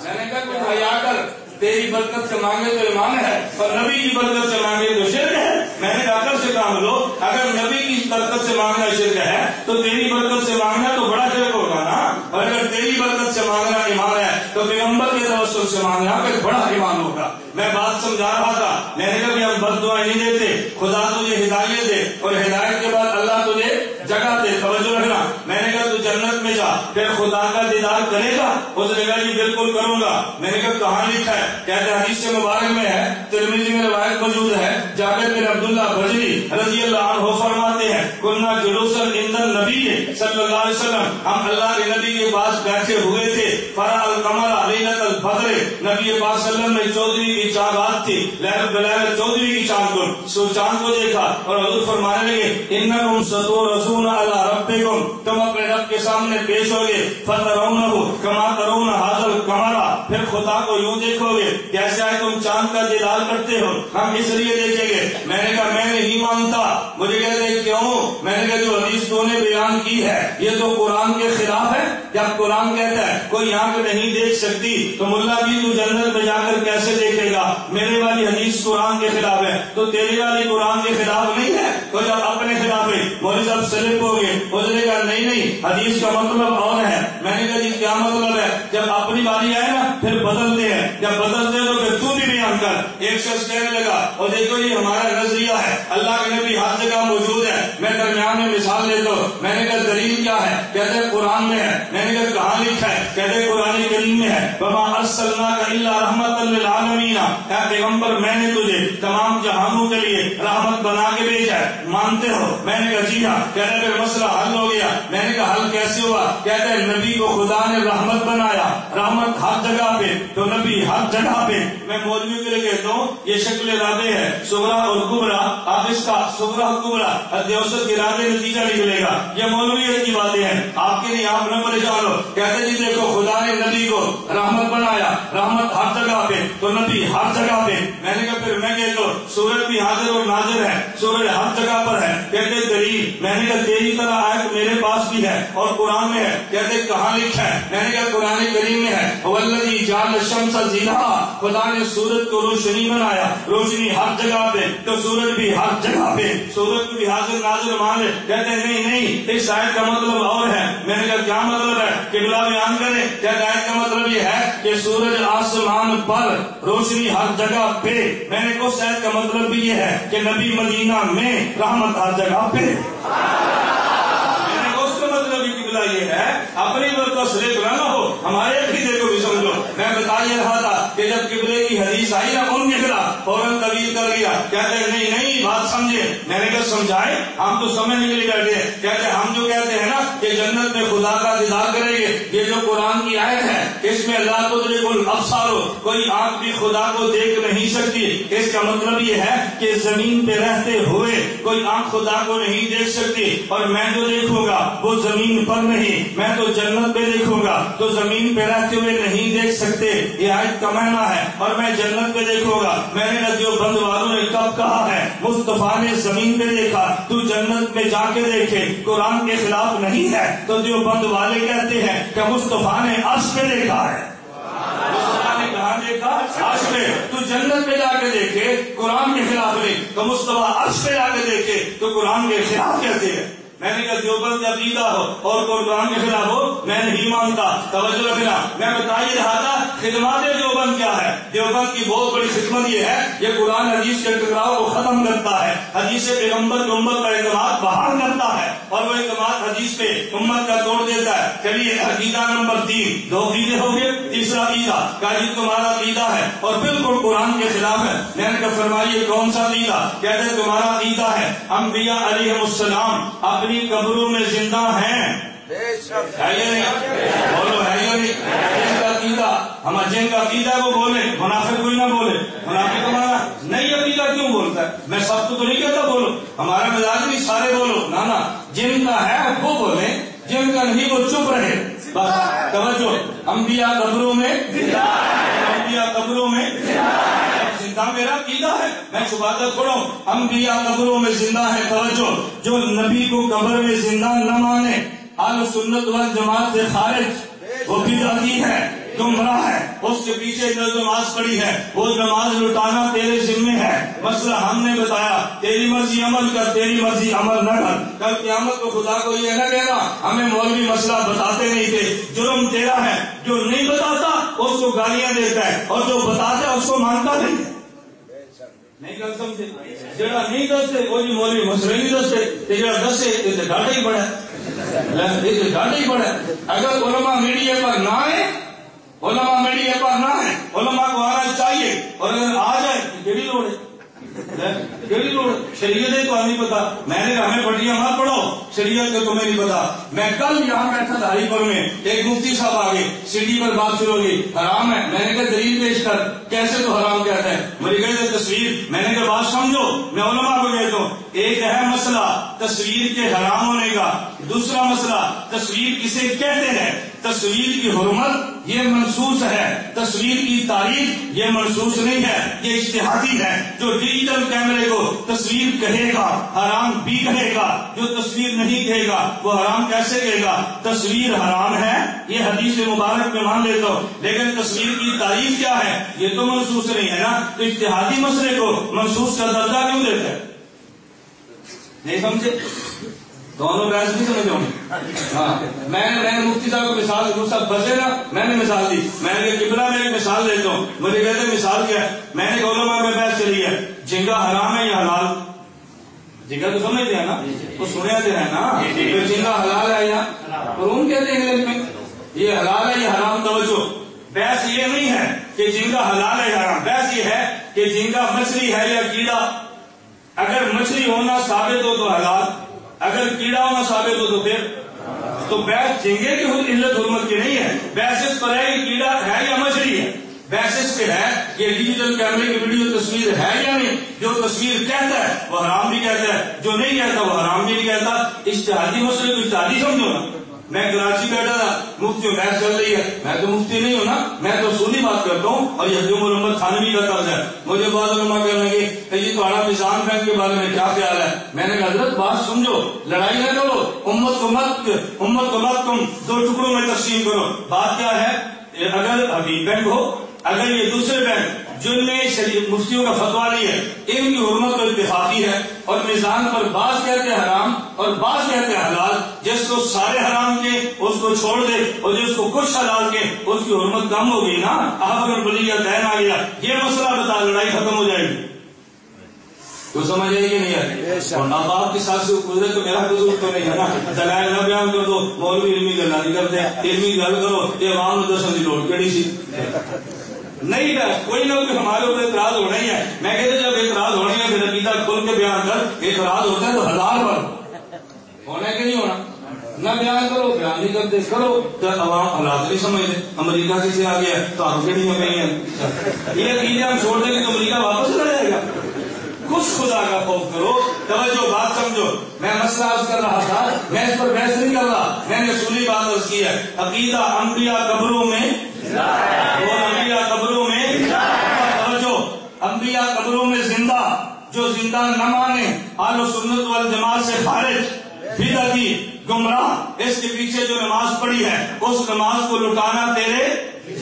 میں نے کہا کوئی حیا کر، تیری برکت سے مانگے تو ایمان ہے اور نبی کی برکت سے مانگے تو شرک ہے. میں نے کہا سے کام لو، اگر نبی کی برکت سے مانگنا شرک ہے تو تیری برکت سے مانگنا تو بڑا شرک ہوگا نا. اور اگر تیری برکت سے مانگنا ایمان ہے تو پیغمبر کے توسل سے مانگنا پھر بڑا ایمان ہوگا. میں بات سمجھا رہا تھا. میں نے کہا ہم بد دعائیں نہیں دیتے، خدا تجھے ہدایت دے اور ہدایت کے بعد اللہ تجھے جگہ دے. توجہ رکھنا. میں نے کہا تو جنت میں جا پھر خدا کا دیدار کرے گا؟ اس نے کہا جی بالکل کروں گا. میں نے کہا کہاں لکھا ہے؟ کہتے حدیث سے مبارک میں ہے، ترمذی میں روایت موجود ہے. جابر بن عبداللہ بجلی رضی اللہ عنہ فرماتے ہیں کننا جلوسا عند النبی صلی اللہ علیہ وسلم، ہم اللہ کے نبی کے پاس بیٹھے ہوئے تھے. فرا القمر لیلۃ البدر، نبی پاک صلی اللہ علیہ وسلم نے 14ویں کی چاند رات تھی، لہر بلہر 14ویں کی چاند کو سو چاند کو دیکھا اور حضور فرمانے لگے انکم ستورثون علی ربکم، تم اپنے رب کے سامنے پیش ہوگے. فترونہ کما ترون ھذا القمر، پھر خدا کو یوں دیکھو گے جیسے آئے تم چاند کا دیدار کرتے ہو، ہم اس لیے دیکھیں گے. میں نے کہا میں نہیں مانتا. مجھے کہتے ہیں کیوں؟ میں نے کہا جو حدیث تو نے بیان کی ہے یہ تو قرآن کے خلاف ہے. جب قرآن کہتا ہے کوئی آنکھ نہیں دیکھ سکتی تو ملا بھی تو جنت میں جا کر کیسے دیکھے گا؟ میرے والی حدیث قرآن کے خلاف ہے تو تیری والی قرآن کے خلاف نہیں ہے. تو جب اپنے خلاف ہے مولوی صاحب سلپ ہو گئے. اس نے کہا نہیں حدیث کا مطلب اور ہے. میں نے کہا جی کیا مطلب ہے؟ جب اپنی باری آئے نا پھر بدلتے ہیں، جب بدلتے ہیں تو پھر تو بھی بیان کر. ایک شخص کہنے لگا اور دیکھو یہ ہمارا نظریہ ہے، اللہ کے نبی ہر جگہ موجود ہے. میں درمیان میں مثال دیتا ہوں. میں نے کہا دلیل کیا ہے؟ کہتے ہیں قرآن میں ہے. میں نے کہا کہاں لکھا ہے؟ کہتے ہیں قرآن کریم میں ہے وما ارسلناک الا رحمۃ للعالمین، اے پیغمبر میں نے تجھے تمام جہانوں کے لیے رحمت بنا کے بھیجا ہے. مانتے ہو؟ میں نے کہا جی ہاں. کہتے ہیں پھر مسئلہ حل ہو گیا. میں نے کہا حل کیسے ہوا؟ کہتے ہیں نبی کو خدا نے رحمت بنایا، رحمت ہر جگہ پہ تو نبی ہر جگہ پہ. میں مولویوں کے لیے کہتا ہوں یہ شکل رابع ہے صغرا اور کبرا. آپ اس کا صغرا اور کبرا دیوست کے رابع نتیجہ نکلے گا. یہ مولویت کی باتیں ہیں آپ کے لیے، آپ نہ پریشان ہو. کہتے جی دیکھو خدا نے نبی کو رحمت بنایا، رحمت ہر جگہ پہ تو نبی ہر جگہ پہ. میں نے کہا پھر میں کہتا ہوں سورج بھی حاضر اور ناظر ہے، سورج ہر جگہ پر ہے. کہتے دلیل. میں نے کہا تیری طرح آیت میرے پاس بھی ہے اور قرآن میں ہے. کہتے کہاں لکھا ہے؟ میں نے کہا قرآن کریم میں ہے والذی جعل الشمس ضیاء، خدا نے نے سورج کو روشنی بنایا، روشنی ہر جگہ پہ تو سورج بھی ہر جگہ پہ، سورج کو بھی حاضر ناظر مان لے۔ کہتے ہیں نہیں اس آیت کا مطلب اور ہے۔ میں نے کہا کیا مطلب ہے؟ قبلہ بیان کرے۔ کیا آیت کا مطلب یہ ہے کہ سورج آسمان پر، روشنی ہر جگہ پہ؟ میں نے کہا اس آیت کا مطلب بھی یہ ہے کہ نبی مدینہ میں، رحمت ہر جگہ پہ۔ یہ ہے اپنی تو صرف نہ ہو، ہمارے عقیدے کو بھی سمجھو۔ میں بتا یہ رہا تھا کہ جب قبلے کی حدیث آئی نا ان کے خلاف فوراً طویل کر لیا، کہتے ہیں نہیں بات سمجھے۔ میں نے کہا سمجھائے، ہم تو سمجھ نہیں بیٹھے۔ کہتے ہیں ہم جو کہتے ہیں نا کہ جنت میں خدا کا دیدار کریں گے، یہ جو قرآن کی آیت ہے اس میں لا تدرک الابصار، کوئی آنکھ بھی خدا کو دیکھ نہیں سکتی۔ اس کا مطلب یہ ہے کہ زمین پہ رہتے ہوئے کوئی آنکھ خدا کو نہیں دیکھ سکتی، اور میں جو دیکھوں گا وہ زمین پر نہیں، میں تو جنت پہ دیکھوں گا، تو زمین پہ رہتے ہوئے نہیں دیکھ سکتے۔ یہ آیت کا معنی ہے۔ اور میں جنت پہ دیکھوں گا، میں نے دیوبند والوں نے کب کہا ہے مصطفیٰ نے زمین پہ دیکھا، تو جنت میں جا کے دیکھے، قرآن کے خلاف نہیں ہے۔ تو دیوبند والے کہتے ہیں کہ مصطفیٰ نے عرش پہ دیکھا ہے۔ مصطفیٰ نے کہاں دیکھا؟ عرش پہ۔ تو جنت پہ جا کے دیکھے، قرآن کے خلاف نہیں، تو مصطفیٰ عرش پہ جا کے دیکھے تو قرآن کے خلاف کہتے ہیں۔ میں نے کہا دیوبند عقیدہ ہو اور قرآن کے خلاف ہو میں نہیں مانتا، توجہ رکھنا۔ میں بتا ہی رہا تھا خدمات دیوبند کیا ہے۔ دیوبند کی بہت بڑی خدمت یہ ہے، یہ قرآن حدیث کے ٹکراؤ کو ختم کرتا ہے، حدیث پیغمبر کی امت کا اعتماد بحال کرتا ہے، اور وہ اعتماد حدیث پہ امت کا توڑ دیتا ہے۔ چلیے عقیدہ نمبر 3، 2 عقیدے ہو گئے، تیسرا عقیدہ کہ یہ تمہارا عقیدہ ہے اور بالکل قرآن کے خلاف ہے۔ میں نے کہا فرمائیے کون سا عقیدہ؟ کہتے ہیں تمہارا عقیدہ ہے انبیاء علیہ السلام اپنی قبروں میں زندہ ہیں۔ ہے یا نہیں؟ بولو ہے یا نہیں؟ جن کا عقیدہ ہم جن کا عقیدہ ہے وہ بولے، منافق کوئی نہ بولے۔ منافق ہمارا نہیں عقیدہ کیوں بولتا ہے؟ میں سب کو تو نہیں کہتا بولو، ہمارا مزاج نہیں سارے بولو، نہ جن کا ہے وہ بولے، جن کا نہیں وہ چپ رہے۔ بس توجہ، انبیاء قبروں میں، انبیاء قبروں میں زندہ میرا عقیدہ ہے، میں چھپاتا تھوڑا ہوں۔ انبیاء قبروں میں زندہ ہے۔ توجہ، جو نبی کو قبر میں زندہ نہ مانے، اہل سنت والجماعت سے خارج، وہ بدعتی ہے، گمراہ ہے، اس کے پیچھے جو نماز پڑھی ہے وہ نماز لٹانا تیرے ذمے ہے۔ مسئلہ ہم نے بتایا، تیری مرضی عمل کر، تیری مرضی عمل نہ کر۔ کل قیامت کو خدا کو یہ نہ کہنا ہمیں مولوی مسئلہ بتاتے نہیں تھے۔ جرم تیرا ہے، جو نہیں بتاتا اس کو گالیاں دیتا ہے، اور جو بتاتا ہے اس کو مانتا نہیں ہے۔ نہیں کر سمجھے؟ جڑا نہیں دستے وہ جی مولوی مسئلہ نہیں دستے، جڑا دسے اسے ڈاٹا ہی پڑا ہے، ڈاٹا ہی پڑا ہے۔ اگر علماء میڈیا پر نہ آئے، علماء میڈیا پر نہ ہے، علماء کو آنا چاہیے، اور اگر آ جائے کیڑی لوڑ ہے؟ شریعت ہے تو نہیں پتا۔ میں نے کہا ہمیں پٹیاں مت پڑھو، شریعت کا تمہیں نہیں پتا۔ میں کل یہاں بیٹھا تھا ہری پور میں، ایک مفتی صاحب آگے سیڑھی پر بات شروع ہوگی، حرام ہے۔ میں نے کہا دلیل پیش کر، کیسے تو حرام کہتا ہے؟ مجھے کہتے تصویر، میں نے کہا بات سمجھو، میں علماء کو کہتا ہوں ایک ہے مسئلہ تصویر کے حرام ہونے کا، دوسرا مسئلہ تصویر کسے کہتے ہیں۔ تصویر کی حرمت یہ منسوخ ہے، تصویر کی تاریخ یہ منسوخ نہیں ہے، یہ اجتہادی ہے۔ جو ڈیجیٹل کیمرے کو تصویر کہے گا حرام بھی کہے گا، جو تصویر نہیں کہے گا وہ حرام کیسے کہے گا؟ تصویر حرام ہے یہ حدیث مبارک میں مان لیتا ہوں، لیکن تصویر کی تاریخ کیا ہے یہ تو منسوخ نہیں ہے نا۔ تو اجتہادی مسئلے کو منسوخ کا درجہ کیوں دیتا ہے؟ نہیں سمجھے؟ دونوں بحث نہیں سمجھ گے۔ ہاں میں نے مفتی صاحب کو مثال دوسرا بچے نا، میں نے مثال دی، میں نے قبلہ میں ایک مثال دیتا ہوں، مجھے کہتے ہیں مثال کیا ہے؟ میں نے علماء میں بحث چلی ہے جھینگا حرام ہے یا حلال؟ جھینگا تو سمجھتے ہیں نا، تو سنیا دے رہے ہیں نا، تو جھینگا حلال ہے یا قرون کہتے ہیں انگلش میں، یہ حلال ہے یا حرام؟ توجہ، بحث یہ نہیں ہے کہ جھینگا حلال ہے یا حرام، بحث یہ ہے کہ جھینگا مچھلی ہے یا کیڑا۔ اگر مچھلی ہونا ثابت ہو تو حلال، اگر کیڑا ہونا ثابت ہو تو پھر تو بحث جھینگے کی علت حرمت کی نہیں ہے، بحث اس پر ہے کہ کیڑا ہے یا مچھلی ہے، بحث اس پہ ہے کہ ڈیجیٹل کیمرے کی ویڈیو تصویر ہے یا نہیں۔ جو تصویر کہتا ہے وہ حرام بھی کہتا ہے، جو نہیں کہتا وہ حرام بھی نہیں کہتا۔ اجتہادی مسئلے کو اجتہادی سمجھو نا۔ میں کراچی بیٹھا تھا، مفتیوں بحث چل رہی ہے، میں تو مفتی نہیں ہوں نا، میں تو اصولی بات کرتا ہوں، اور یہ محمد تھانوی کا طرز ہے۔ مجھے بعض علماء کہنے لگے کہ یہ تمہارا میزان بینک کے بارے میں کیا خیال ہے؟ میں نے کہا حضرت بات سمجھو، لڑائی نہ کرو، امت کو مت تم دو ٹکڑوں میں تقسیم کرو۔ بات کیا ہے؟ اگر ابھی بینک ہو، اگر یہ دوسرے بینک جن میں مفتیوں کا فتویٰ نہیں ہے، ان کی حرمت تو اتفاقی ہے، اور میزان پر بعض کہتے ہیں حرام اور بعض کہتے ہیں حلال۔ جس کو سارے حرام کے اس کو چھوڑ دے اور جس کو کچھ حلال کے اس کی حرمت کم ہو گئی نا، اگر بلی دین آ گیا، یہ مسئلہ بتا، لڑائی ختم ہو جائے گی۔ تو سمجھ آئے کہ نہیں آئے؟ اور ماں باپ کے ساتھ سے گزرے تو میرا قصور تو نہیں ہے نا، دلائل نہ بیان کر دو، مولوی علمی گلا نہیں کرتے، علمی گل کرو، یہ عوام نے دسن کی لوڑ کیڑی سی نہیں ہے، کوئی نہ کوئی ہمارے اوپر اعتراض ہونا ہی ہے۔ میں کہتے جب اعتراض ہونا ہے پھر عقیدہ کھل کے بیان کر، اعتراض ہوتا ہے تو ہزار پر ہونا کہ نہیں ہونا، نہ بیان کرو، بیان نہیں کرتے، کرو تو عوام حالات نہیں سمجھتے۔ امریکہ کسی آ گیا تو آپ کہڑی ہو گئی ہیں، یہ عقیدے ہم چھوڑ دیں گے تو امریکہ واپس چلا جائے گا۔ کچھ خدا کا خوف کرو، توجہ بات سمجھو۔ میں مسئلہ عرض کر رہا تھا، میں اس پر بحث نہیں کر رہا، میں نے اصولی بات عرض کی ہے۔ عقیدہ انبیاء قبروں میں اور انبیاء قبروں میں توجہ، انبیاء قبروں میں زندہ، جو زندہ نہ مانے، اہل سنت والجماعت سے خارج، بدعتی گمراہ، اس کے پیچھے جو نماز پڑھی ہے اس نماز کو لٹانا تیرے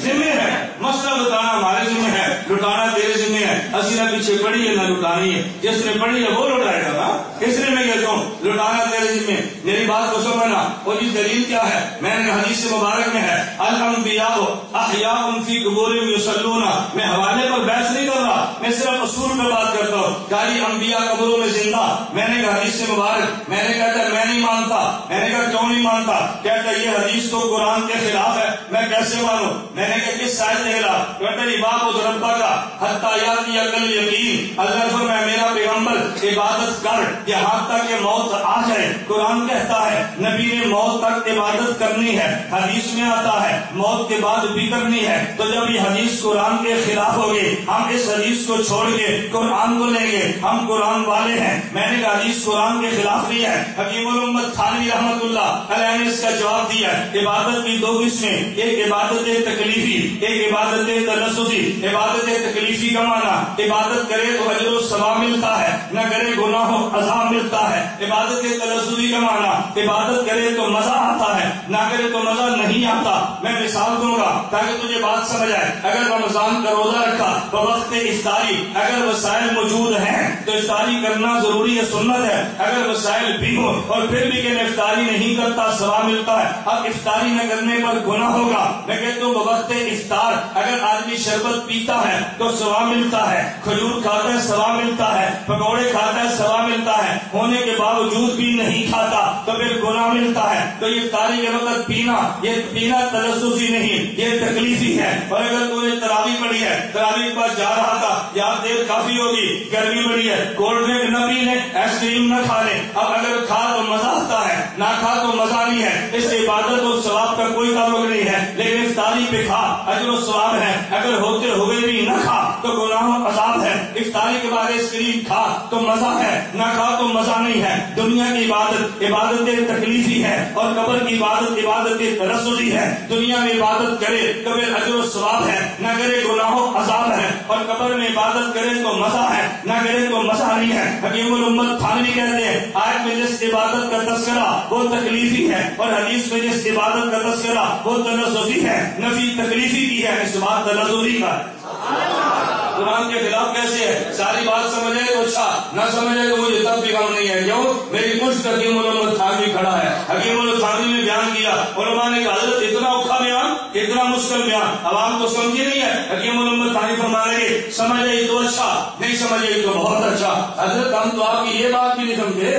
ذمہ ہے، مسئلہ بتانا ہمارے ذمہ ہے، لٹانا تیرے ذمہ ہے۔ اسی نہ پیچھے پڑھی ہے نہ لٹانی ہے، جس نے پڑھی ہے وہ لٹائے گا نا، اس لیے میں کہتا ہوں لٹانا تیرے ذمہ۔ میری بات کو سمجھنا، اور یہ دلیل کیا ہے؟ میں نے حدیث مبارک میں ہے الانبیاء احیاء فی قبورہم یصلون، میں حوالے پر بحث نہیں کر رہا، میں صرف اصول پہ بات کرتا ہوں۔ کاری انبیاء قبروں میں زندہ، میں نے کہا حدیث سے مبارک، میں نے کہتا میں نہیں مانتا، میں نے کہا کیوں نہیں مانتا؟ کہتا یہ حدیث تو قرآن کے خلاف ہے، میں کیسے مانوں؟ میں نے کہا کس آیت کے خلاف؟ کہتا عبادت ربا کا حتی یاتی کل یقین، اللہ فرمایا میرا پیغمبر عبادت کر یہاں تک کہ موت آ جائے۔ قرآن کہتا ہے نبی نے موت تک عبادت کرنی ہے، حدیث میں آتا ہے موت کے بعد بھی کرنی ہے۔ تو جب یہ حدیث قرآن کے خلاف ہوگی، ہم اس حدیث کو چھوڑ کے قرآن کو لیں گے، ہم قرآن والے ہیں۔ میں نے کہا حدیث قرآن کے خلاف نہیں ہے۔ حکیم الامت تھانوی رحمۃ اللہ علیہ نے اس کا جواب دیا، عبادت کی دو قسمیں، ایک عبادت تکلیفی، ایک عبادت تلذذی۔ عبادت تکلیفی کا معنی عبادت کرے تو اجر و ثواب ملتا ہے، نہ کرے گناہ و عذاب ملتا ہے۔ عبادت تلذذی کا معنی عبادت کرے تو مزہ آتا ہے، نہ کرے تو مزہ نہیں آتا۔ میں مثال دوں گا تاکہ تجھے بات سمجھ آئے۔ اگر رمضان کا روزہ رکھا تو وقت افطاری، اگر وسائل موجود ہیں تو افطاری کرنا ضروری ہے، سنت ہے۔ اگر وسائل بھی ہو اور پھر بھی کہ میں افطاری نہیں کرتا ثواب ملتا ہے، اب افطاری نہ کرنے پر گناہ ہوگا۔ میں کہتا ہوں وقت افطار اگر آدمی شربت پیتا ہے تو ثواب ملتا ہے، کھجور کھاتا ہے ثواب ملتا ہے، پکوڑے کھاتا ہے ثواب ملتا ہے، ہونے کے باوجود بھی نہیں کھاتا تو پھر گناہ ملتا ہے۔ تو یہ افطاری کے وقت پینا، یہ پینا تلذذی نہیں، یہ تکلیفی ہے۔ اور اگر تو نے تراویح پڑھی ہے، تراویح کے پاس جا رہا تھا، یہاں دیر کافی ہوگی، گرمی بڑی ہے، کولڈ ڈرنک نہ پی لے، آئس کریم نہ کھا لے۔ اب اگر کھا تو مزہ آتا ہے، نہ کھا تو مزہ نہیں ہے۔ اس عبادت اور ثواب کا کوئی تعلق نہیں ہے، لیکن افطاری پہ کھا اجر و ثواب ہے۔ اگر ہوتے ہوئے بھی نہ کھا تو گناہ و عذاب ہے۔ افطاری کے بعد آئس کریم کھا تو مزہ ہے، نہ کھا تو مزہ نہیں ہے۔ دنیا کی عبادت عبادت تکلیفی ہے، اور قبر کی عبادت عبادت تلذذی ہے۔ دنیا میں عبادت کرے تو پھر اجر و ثواب ہے، نہ کرے گناہ و عذاب ہے۔ اور قبر میں عبادت کرے تو مزہ ہے، نہ کرے تو مزہ نہیں ہے۔ حکیم الامت تھانوی کہتے ہیں آیت میں جس عبادت کا تذکرہ وہ تکلیفی ہے، اور حدیث میں جس عبادت کا تذکرہ وہ تلذذی ہے۔ نفی تکلیفی کی ہے، اس بات تلذذی کا ہے۔ قرآن کے خلاف کیسے ہے؟ ساری بات سمجھے تو اچھا، نہ سمجھے تو مجھے تب بھی غم نہیں ہے۔ کیوں؟ میری مجھ حکیم الامت تھانوی کھڑا ہے۔ حکیم الامت تھانوی نے بیان کیا، علماء نے کہا حضرت اتنا اوکھا بیان، اتنا مشکل بیان عوام کو سمجھی نہیں ہے۔ حکیم الامت تھانوی فرمانے لگے سمجھ آئی تو اچھا، نہیں سمجھ آئی تو بہت اچھا۔ حضرت ہم تو آپ کی یہ بات بھی نہیں سمجھے،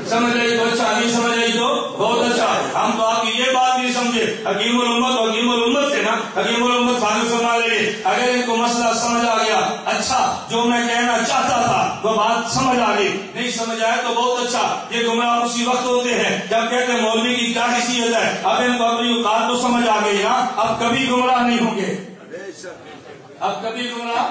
سمجھ آئی تو اچھا، نہیں سمجھ آئی تو بہت اچھا، ہم تو آپ کی یہ بات نہیں سمجھے۔ حکیم الامت حکیم الامت سے نا، حکیم الامت تھانوی فرمانے لگے اگر ان کو مسئلہ سمجھ آ گیا اچھا، جو میں کہنا چاہتا تھا وہ بات سمجھ آ گئی، نہیں سمجھ آئے تو بہت اچھا۔ یہ گمراہ اسی وقت ہوتے ہیں جب کہتے ہیں مولوی کی کیا حیثیت ہے، اب ان کو اپنی اوقات تو سمجھ آ گئی نا، اب کبھی گمراہ نہیں ہوں گے، اب کبھی گمراہ۔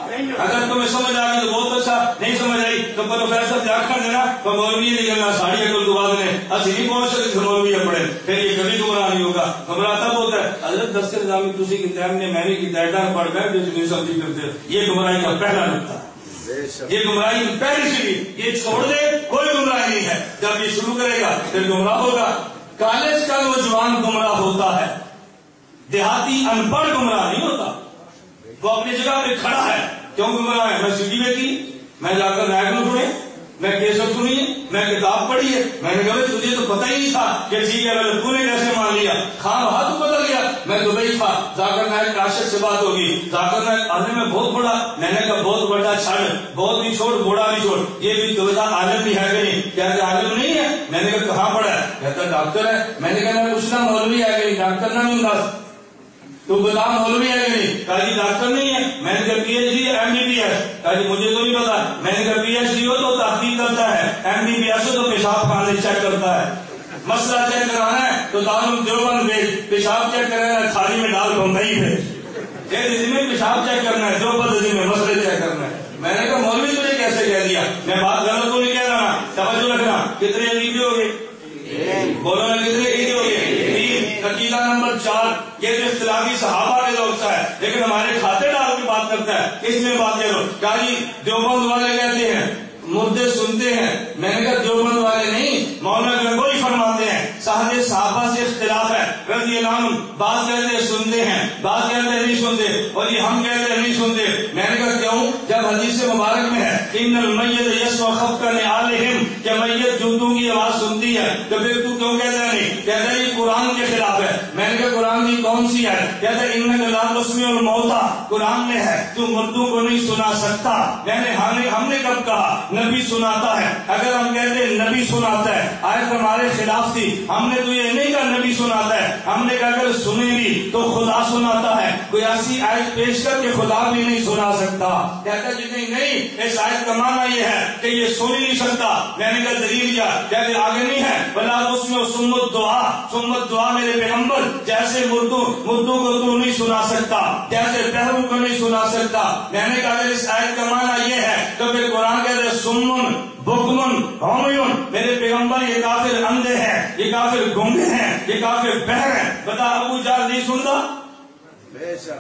اگر تمہیں سمجھ آ گئی تو بہت اچھا، نہیں سمجھ آئی تو پروفیسر سے آخر دینا تو مولوی نہیں کرنا، ساڑھی عقل دعا نے اسی نہیں پہنچ سکتے مولوی پڑے، پھر یہ کبھی گمراہ نہیں ہوگا۔ گمراہ تب ہوتا ہے حضرت دس سے نظامی تسی کی ٹائم نے میں نے کی ڈر پڑ گئے جو نہیں سمجھی کرتے، یہ گمراہی کا پہلا نقطہ، یہ گمراہی پہلی سیڑھی، یہ چھوڑ دے کوئی گمراہی نہیں ہے۔ جب یہ شروع کرے گا پھر گمراہ ہوگا۔ کالج کا نوجوان گمراہ ہوتا ہے، دیہاتی ان پڑھ گمراہ نہیں ہوتا۔ وہ اپنی جگہ پہ کھڑا ہے. کیوں گمراہ ہے؟ میں سیڑھی میں کی، میں جا کر نائک میں سنے، میں کیسٹ سنی ہے، میں کتاب پڑھی ہے. میں نے کہا تجھے تو پتہ ہی نہیں تھا کہ ٹھیک ہے، تو نے کیسے مان لیا؟ خان وہاں تو بدل گیا. میں دبئی تھا، ذاکر نائک کاشف سے بات ہوگی. ذاکر نائک عالم میں بہت بڑا. میں نے کہا بہت بڑا چھڑ، بہت بھی چھوڑ، بوڑھا بھی چھوڑ، یہ بھی تو عالم بھی ہے کہ نہیں؟ کہتے عالم نہیں ہے. میں نے کہا کہاں پڑا ہے؟ کہتا ڈاکٹر ہے. میں نے کہا میں پوچھنا مولوی ہے کہ نہیں؟ ڈاکٹر نہ نہیں بس تو بتا مولوی ہے کہ نہیں؟ کہا جی ڈاکٹر نہیں ہے. میں نے کہا پی ایچ ڈی MBBS. کہا جی مجھے تو نہیں پتا. میں نے کہا پی ایچ ڈی ہو تو تحقیق کرتا ہے، MBBS ہو تو پیشاب خانے چیک کرتا ہے. مسئلہ چیک کرانا ہے تو دارالعلوم دیوبند بھیج، پیشاب چیک کرانا ہے تھالی میں ڈال بمبئی بھیج. میں پیشاب چیک کرنا ہے، دیوبند میں مسئلے چیک کرنا ہے. میں نے کہا مولوی تجھے کیسے کہہ دیا؟ میں بات غلط تو نہیں کہہ رہا نا، توجہ رکھنا. کتنے ویڈیو ہو گئے؟ بولو نا کتنے ویڈیو ہو گئے؟ 3. عقیدہ نمبر 4، یہ جو اختلافی صحابہ کے لوگ ہے لیکن ہمارے کھاتے ڈال کے بات کرتا ہے. اس میں بات کرو. کہا جی دیوبند والے کہتے ہیں مردے سنتے ہیں. میں نے کہا دیوبند والے نہیں، مولانا گنگوئی فرماتے ہیں صاحب صحابہ سے اختلاف ہے رضی اللہ عنہ. بعض کہتے ہیں سنتے ہیں، بعض کہتے ہیں نہیں سنتے، اور یہ ہم کہتے ہیں نہیں سنتے. میں نے کہا کیوں؟ جب حدیث مبارک میں ہے ان المیت یسمع خفق نعالہم، کہ میت جوتوں کی آواز سنتی ہے، تو پھر تو کیوں کہتا ہے نہیں؟ کہتا ہے یہ قرآن کے خلاف ہے. میں نے کہا قرآن کی کون سی ہے؟ کہتا ہے انک لا تسمع الموتى، قرآن میں ہے تو مردوں کو نہیں سنا سکتا. میں نے ہم نے کب کہا نبی سناتا ہے؟ اگر ہم کہتے ہیں نبی سناتا ہے، آیت ہمارے خلاف تھی. ہم نے تو یہ نہیں کہا نبی سناتا ہے، ہم نے کہا اگر سنے بھی تو خدا سناتا ہے. کوئی ایسی آیت پیش کر کے خدا بھی نہیں سنا سکتا. کہتا جی نہیں، اس آیت کا معنی یہ ہے کہ یہ سن ہی نہیں سکتا. میں نے کہا دلیل کیا؟ کہتے آگے نہیں ہے بلا اس میں سمت دعا میرے پیغمبر جیسے مردوں کو تو نہیں سنا سکتا، جیسے بہروں کو نہیں سنا سکتا. میں نے کہا اگر اس آیت کا معنی یہ ہے تو پھر قرآن کہتے سمن بکمن عمیون، میرے پیغمبر یہ کافر اندھے ہیں، یہ کافر گونگے ہیں، یہ کافر بہر ہیں. بتا ابو جہل نہیں سنتا؟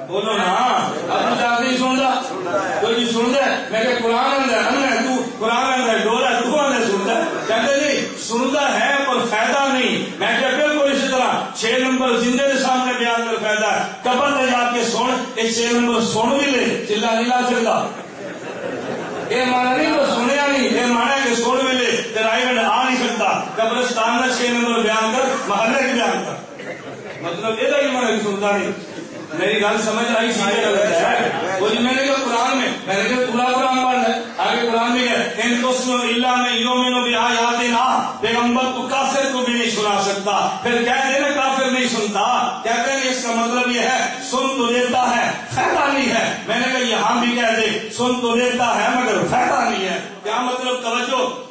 بولو نا ابو جہل نہیں سنتا؟ تو جی سنتا ہے. میں کہ قرآن اندھا ہے، تو قرآن اندھا ہے، ڈولا تو اندھا سنتا ہے. کہتے نہیں سنتا ہے پر فائدہ نہیں. میں کہ بالکل اسی طرح 6 نمبر زندے کے سامنے بیان کر فائدہ ہے. قبر لے جا کے سن، اس 6 نمبر سن بھی لے، چلا نہیں لا چلتا. یہ مانا نہیں تو سنیا نہیں، یہ مانا کہ سن ملے رائے آ نہیں سکتا. قبرستان میں 6 نمبر بیان کر، محلے کے بیان کر، مطلب یہ تھا کہ میں سنتا نہیں. میری گل سمجھ آئی؟ بولی میں نے کہا قرآن میں نے کہا پورا قرآن پڑھ ہے. آگے قرآن میں ہے ان تسمع الا من یؤمن بآیاتنا، پیغمبر کو کافر کو بھی نہیں سنا سکتا. پھر کہہ دینا کافر نہیں سنتا. کہتے ہیں اس کا مطلب یہ ہے سن تو لیتا ہے فائدہ نہیں ہے. میں نے کہا یہاں بھی کہہ دے سن تو لیتا ہے مگر فائدہ نہیں ہے. کیا مطلب؟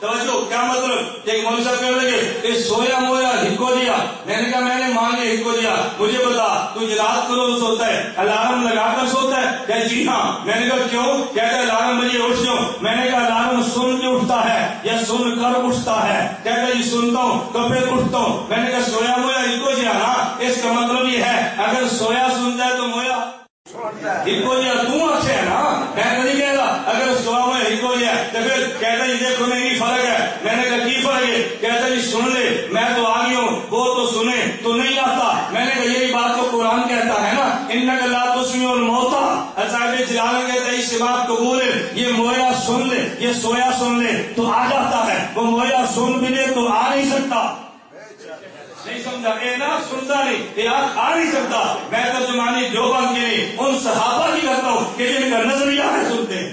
توجہ کیا مطلب؟ ایک مولوی صاحب کہنے لگے کہ سویا مویا ہکو دیا. میں نے کہا میں نے مان کے ہکو دیا، مجھے بتا تو رات کو روز سوتا ہے الارم لگا کر سوتا ہے؟ کہ جی ہاں. میں نے کہا کیوں؟ کہتا ہے الارم بجے اٹھ جاؤ. میں نے کہا الارم سن کے اٹھتا ہے یا سن کر اٹھتا ہے؟ کہتا ہے جی سنتا ہوں تو پھر اٹھتا ہوں. میں نے کہا سویا مویا ہکو دیا نا، اس کا مطلب یہ ہے اگر سویا سنتا ہے تو مویا ہکو دیا تو اچھے ہے نا. میں نہیں کہہ رہا اگر سویا مویا ہکو دیا تو پھر کہتا جی دیکھو نہیں فرق ہے. میں نے کہا کی فرق ہے؟ کہتا جی سن لے میں تو آ گئی ہوں، وہ تو سنے تو نہیں آتا. میں نے کہا یہی بات تو قرآن کہتا ہے نا انک لا تسمع الموتى. صاحب جلال کہتا ہے اس سے بات قبول ہے. یہ مویا سن لے، یہ سویا سن لے تو آ جاتا ہے، وہ مویا سن بھی لے تو آ نہیں سکتا. نہیں سمجھا؟ اے نا سنتا نہیں، یہ آ نہیں سکتا. میں ترجمانی جو بات کی نہیں ان صحابہ کی کرتا ہوں کہ جن کا نظریہ ہے سنتے ہیں.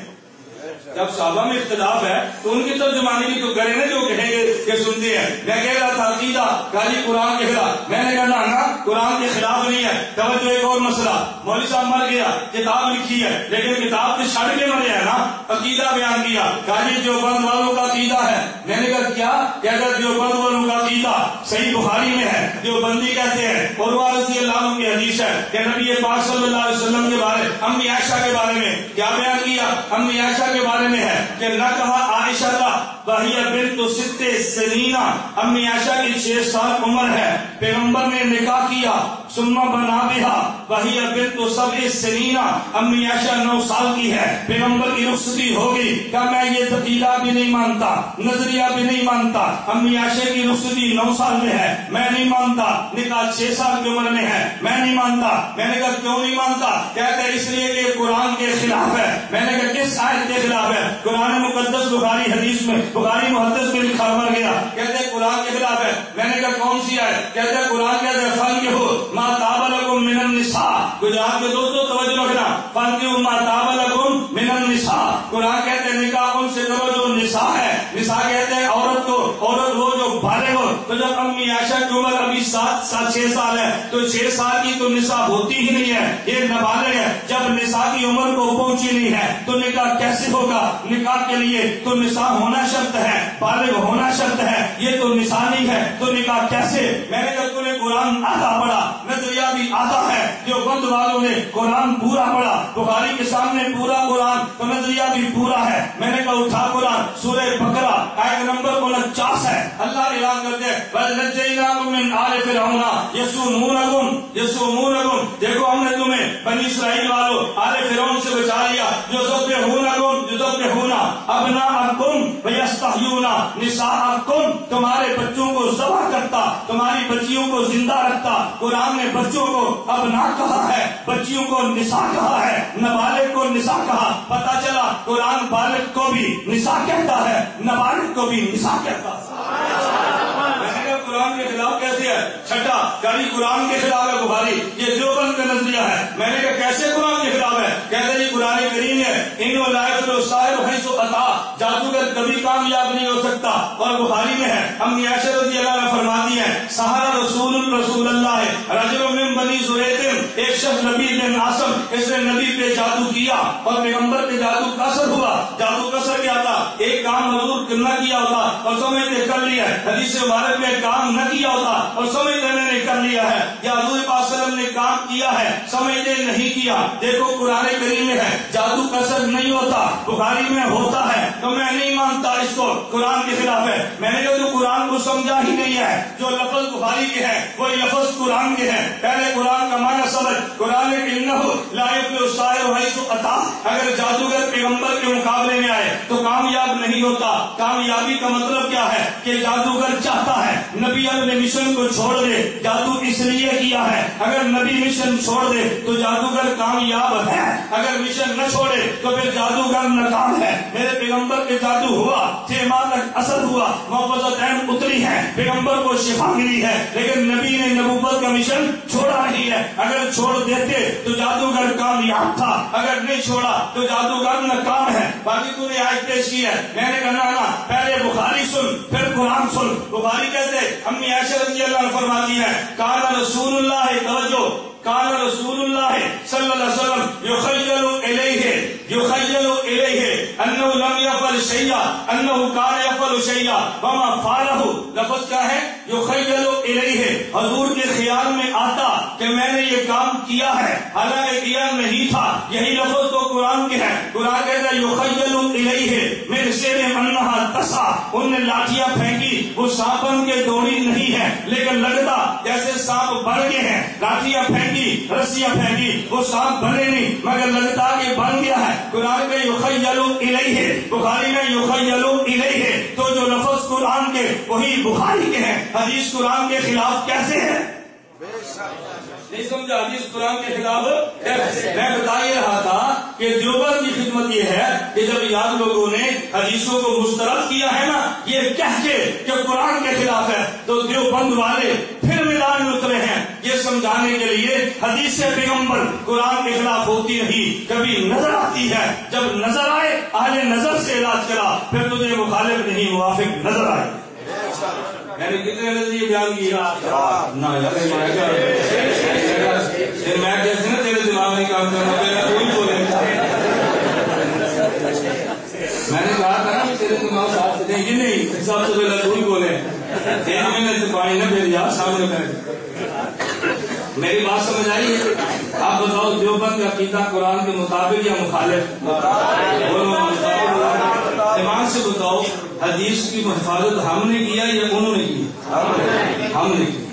جب صحابہ میں اختلاف ہے تو ان کی ترجمانی بھی تو کریں نا جو کہیں گے کہ سنتے ہیں. میں کہہ رہا تھا عقیدہ خالی قرآن کے خلاف. میں نے کہا نا قرآن کے خلاف نہیں ہے. توجہ ایک اور مسئلہ، مولوی صاحب مر گیا، کتاب لکھی ہے لیکن کتاب سے چھڑ کے مریا ہے نا، عقیدہ بیان کیا. کہا جو بند والوں کا عقیدہ ہے. میں نے کہا کیا؟ کہ اگر جو بند والوں کا عقیدہ صحیح بخاری میں ہے، جو بندی کہتے ہیں عروہ رضی اللہ عنہ کی حدیث ہے کہ نبی پاک صلی اللہ علیہ وسلم کے بارے امی عائشہ کے بارے میں کیا بیان کیا؟ امی عائشہ کے بارے بارے میں ہے کہ نہ کہا عائشہ کا وہی بنت 6 سنین، امی عائشہ کی 6 سال عمر ہے، پیغمبر نے نکاح کیا، ثم بنا بہا وہی بنت 7 سنین، امی عائشہ 9 سال کی ہے، پیغمبر کی رخصتی ہوگی، کیا میں یہ عقیدہ بھی نہیں مانتا، نظریہ بھی نہیں مانتا، امی عائشہ کی رخصتی 9 سال میں ہے، میں نہیں مانتا، نکاح 6 سال کی عمر میں ہے، میں نہیں مانتا۔ میں نے کہا کیوں نہیں مانتا؟ کہتے ہیں اس لیے کہ قرآن کے خلاف ہے۔ میں نے کہا کس آیت کے خلاف ہے؟ قرآن مقدس بخاری حدیث میں بخاری محدث میں لکھا مر گیا، کہتے ہیں قرآن کے خلاف ہے۔ میں نے کہا کون سی آیت؟ کہتے ہیں قرآن کہتے ہیں فَانكِحُوا مَا طَابَ لَكُم مِّنَ النِّسَاءِ، گجرات کے دوستوں توجہ رکھنا، فَانكِحُوا مَا طَابَ لَكُم مِّنَ النِّسَاء، قرآن کہتے ہیں نکاح ان سے کرو جو نساء ہے۔ نساء کہتے ہیں عورت کو، عورت وہ جو بالغ ہو۔ تو جب امی عائشہ کی عمر ابھی 6 سال ہے تو 6 سال کی تو نساء ہوتی ہی نہیں ہے، یہ نابالغ ہے۔ جب نساء کی عمر کو پہنچی نہیں ہے تو نکاح کیسے ہوگا؟ نکاح کے لیے تو نساء ہونا شرط ہے، بالغ ہونا شرط ہے، یہ تو نساء نہیں ہے تو نکاح کیسے؟ میں نے کہا تو نے قرآن آدھا پڑھا، نظریہ بھی آدھا ہے، جو بند والوں نے قرآن پورا پڑھا، بخاری کے سامنے پورا قرآن تو نظریہ بھی پورا ہے۔ میں نے کہا اٹھا قرآن، سورہ بقرہ آیت نمبر 49 ہے، اللہ اعلان کرتے ہیں وَنَجَّيْنَاهُم مِّنْ آلِ فِرْعَوْنَ يَسُومُونَكُمْ، دیکھو ہم نے تمہیں بنی اسرائیل والوں آل فرعون سے بچا لیا، يُذَبِّحُونَ أَبْنَاءَكُمْ وَيَسْتَحْيُونَ نِسَاءَكُمْ، تمہارے بچوں کو ذبح کرتا، تمہاری بچیوں کو زندہ رکھتا۔ قرآن نے بچوں کو ابنا کہا ہے، بچیوں کو نساء کہا ہے، نابالغ کو نساء کہا۔ پتا چلا قرآن بالغ کو بھی نساء کہتا ہے، نابالغ کو بھی نساء کہتا ہے۔ قرآن کے خلاف کیسے ہے؟ چھٹا یعنی قرآن کے خلاف ہے بخاری، یہ دیوبند کا نظریہ ہے۔ میں نے کہا کیسے قرآن کے خلاف ہے؟ کہتے ہیں قرآن کریم ہے انو لا یفلح الساحر حیث اتی، جادوگر کبھی کامیاب نہیں ہو سکتا، اور بخاری میں ہے امی عائشہ رضی اللہ عنہا فرماتی ہیں سحر رسول اللہ رجل من بنی زریق، ایک شخص نبی بن عاصم، اس نے نبی پہ جادو کیا اور پیغمبر پہ جادو کا اثر ہوا۔ جادو کا اثر کیا تھا؟ ایک کام حضور نہ کیا ہوتا اور سمجھتے کر لیا ہے، حدیث مبارک میں کام نہ کیا ہوتا اور سمجھتے میں نے کر لیا ہے، یا حضور پاک صلی اللہ علیہ وسلم نے کام کیا ہے سمجھتے نہیں کیا۔ دیکھو قرآن کریم میں ہے جادو کا اثر نہیں ہوتا، بخاری میں ہوتا ہے، تو میں نہیں مانتا اس کو، قرآن کے خلاف ہے۔ میں نے کہا تو قرآن کو سمجھا ہی نہیں ہے، جو لفظ بخاری کے ہے وہی لفظ قرآن کے ہے۔ پہلے قرآن کا معنی سمجھ، قرآن کہ انہ لا یفلح الساحر حیث اتی، اگر جادوگر پیغمبر کے مقابلے میں آئے تو کامیاب نہیں ہوتا۔ کامیابی کا مطلب کیا ہے؟ کہ جادوگر چاہتا ہے نبی اپنے مشن کو چھوڑ دے، جادو اس لیے کیا ہے، اگر نبی مشن چھوڑ دے تو جادوگر کامیاب ہے، اگر مشن نہ چھوڑے تو پھر جادوگر ناکام ہے۔ میرے پیغمبر کے جادو ہوا، 6 ماہ تک اثر ہوا، معجزتین اتری ہے، پیغمبر کو شفا ملی ہے، لیکن نبی نے نبوت کا مشن چھوڑا نہیں ہے۔ اگر چھوڑ دیتے تو جادوگر کامیاب تھا، اگر نہیں چھوڑا تو جادوگر ناکام ہے۔ باقی تو نے آج پیش کی ہے، میں نے کہا نا پہلے بخاری سن پھر قرآن سن۔ بخاری کہتے امی عائشہ رضی اللہ عنہ فرماتی ہے کان رسول اللہ، توجہ، کان رسول اللہ صلی اللہ علیہ وسلم یخیل الیہ انہ لم یفعل شیئا، انہ کان یفعل شیئا وما فعلہ، لفظ کیا ہے؟ یخیل الیہ، حضور کے خیال میں آتا کہ میں نے یہ کام کیا ہے حالانکہ کیا نہیں تھا۔ یہی لفظ تو قرآن کے ہے، قرآن کہتا ہے یخیل الیہ من سر انہا تسعى، انہوں نے لاٹیاں پھینکی، وہ سانپ بن کے دوڑی نہیں ہے لیکن لگتا جیسے سانپ بن گئے ہیں، لاٹیاں پھینکی، رسیاں پھینکی، وہ سانپ بنے نہیں مگر لگتا کہ بن گیا ہے۔ قرآن کے یخیل الیہ، بخاری میں یخیل الیہ، تو جو لفظ قرآن کے وہی بخاری کے ہیں، حدیث قرآن کے خلاف کیسے ہے؟ نہیں سمجھا؟ حدیث قرآن کے خلاف میں بتا یہ رہا تھا کہ دیوبند کی خدمت یہ ہے کہ جب یاد لوگوں نے حدیثوں کو مسترد کیا ہے نا یہ کہہ کے کہ قرآن کے خلاف ہے، تو دیوبند والے پھر میدان میں اترے ہیں یہ سمجھانے کے لیے حدیث پیغمبر قرآن کے خلاف ہوتی نہیں، کبھی نظر آتی ہے، جب نظر آئے اہل نظر سے علاج کرا، پھر تجھے مخالف نہیں موافق نظر آئے۔ میں نے کتنے نظریے بیان کیا نہ یار، میں کیسے نا تیرے دماغ میں کام کرنا پہلے کوئی بولے، میں نے کہا تھا نا تیرے دماغ صاف سے نہیں، سب سے پہلے کوئی بولے، ایک منٹ پانی نہ پھر یار سامنے کر۔ میری بات سمجھ آئی؟ آپ بتاؤ دیوبند کا عقیدہ قرآن کے مطابق یا مخالف؟ حدیث کی حفاظت ہم نے کیا یا انہوں نے کی؟ ہم نے کی.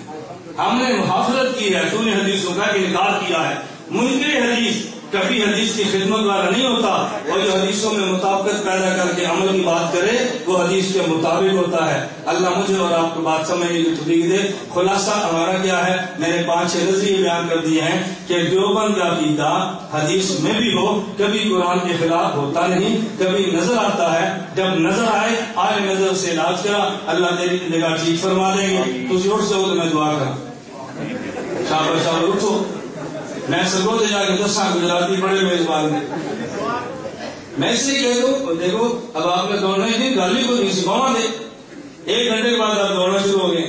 ہم نے محافظت کی ہے، تو نے حدیثوں کا انکار کیا ہے. منکر حدیث کبھی حدیث کی خدمت والا نہیں ہوتا، اور جو حدیثوں میں مطابقت پیدا کر کے عمل کی بات کرے وہ حدیث کے مطابق ہوتا ہے. اللہ مجھے اور آپ کو بات سمجھنے کی توفیق دے. خلاصہ ہمارا کیا ہے؟ میں نے 5-6 نظریے بیان کر دیے ہیں کہ دیوبند کا عقیدہ حدیث میں بھی ہو، کبھی قرآن کے خلاف ہوتا نہیں، کبھی نظر آتا ہے. جب نظر آئے نظر سے علاج کرا، اللہ تیری جگہ ٹھیک فرما دیں گے. تھی اٹھ سکو تو میں دعا کرا. شاباش اٹھو. میں سگو دے جا کے 10 گجراتی پڑھے ہوئے اس بار میں اس لیے کہہ دوں. دیکھو اب آپ نے دوڑنا ہی گالی کو نہیں سکھاؤں دے. 1 گھنٹے کے بعد آپ دوڑنا شروع ہو گئے.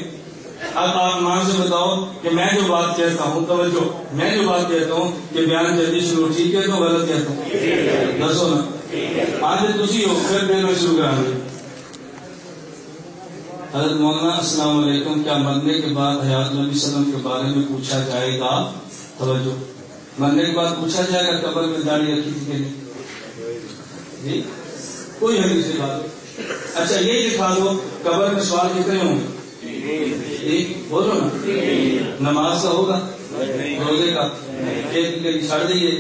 اب آپ مان سے بتاؤ کہ میں جو بات کہتا ہوں، توجہ، میں جو بات کہتا ہوں کہ بیان جلدی شروع ٹھیک کہتا ہوں غلط کہتا ہوں؟ دسو نا. آج تھی ہو پھر میں شروع کرا گے. حضرت مولانا السلام علیکم، کیا مرنے کے بعد حیات نبی صلی اللہ علیہ وسلم کے بارے میں پوچھا جائے گا؟ توجہ، مرنے کے بعد پوچھا جائے گا قبر میں داڑھی رکھی تھی کہ نہیں؟ جی کوئی حدیث سے بات. اچھا یہ دکھا دو قبر میں سوال کتنے ہوں گے؟ بولو نا. نماز کا ہوگا، روزے کا، چھڑ دیے،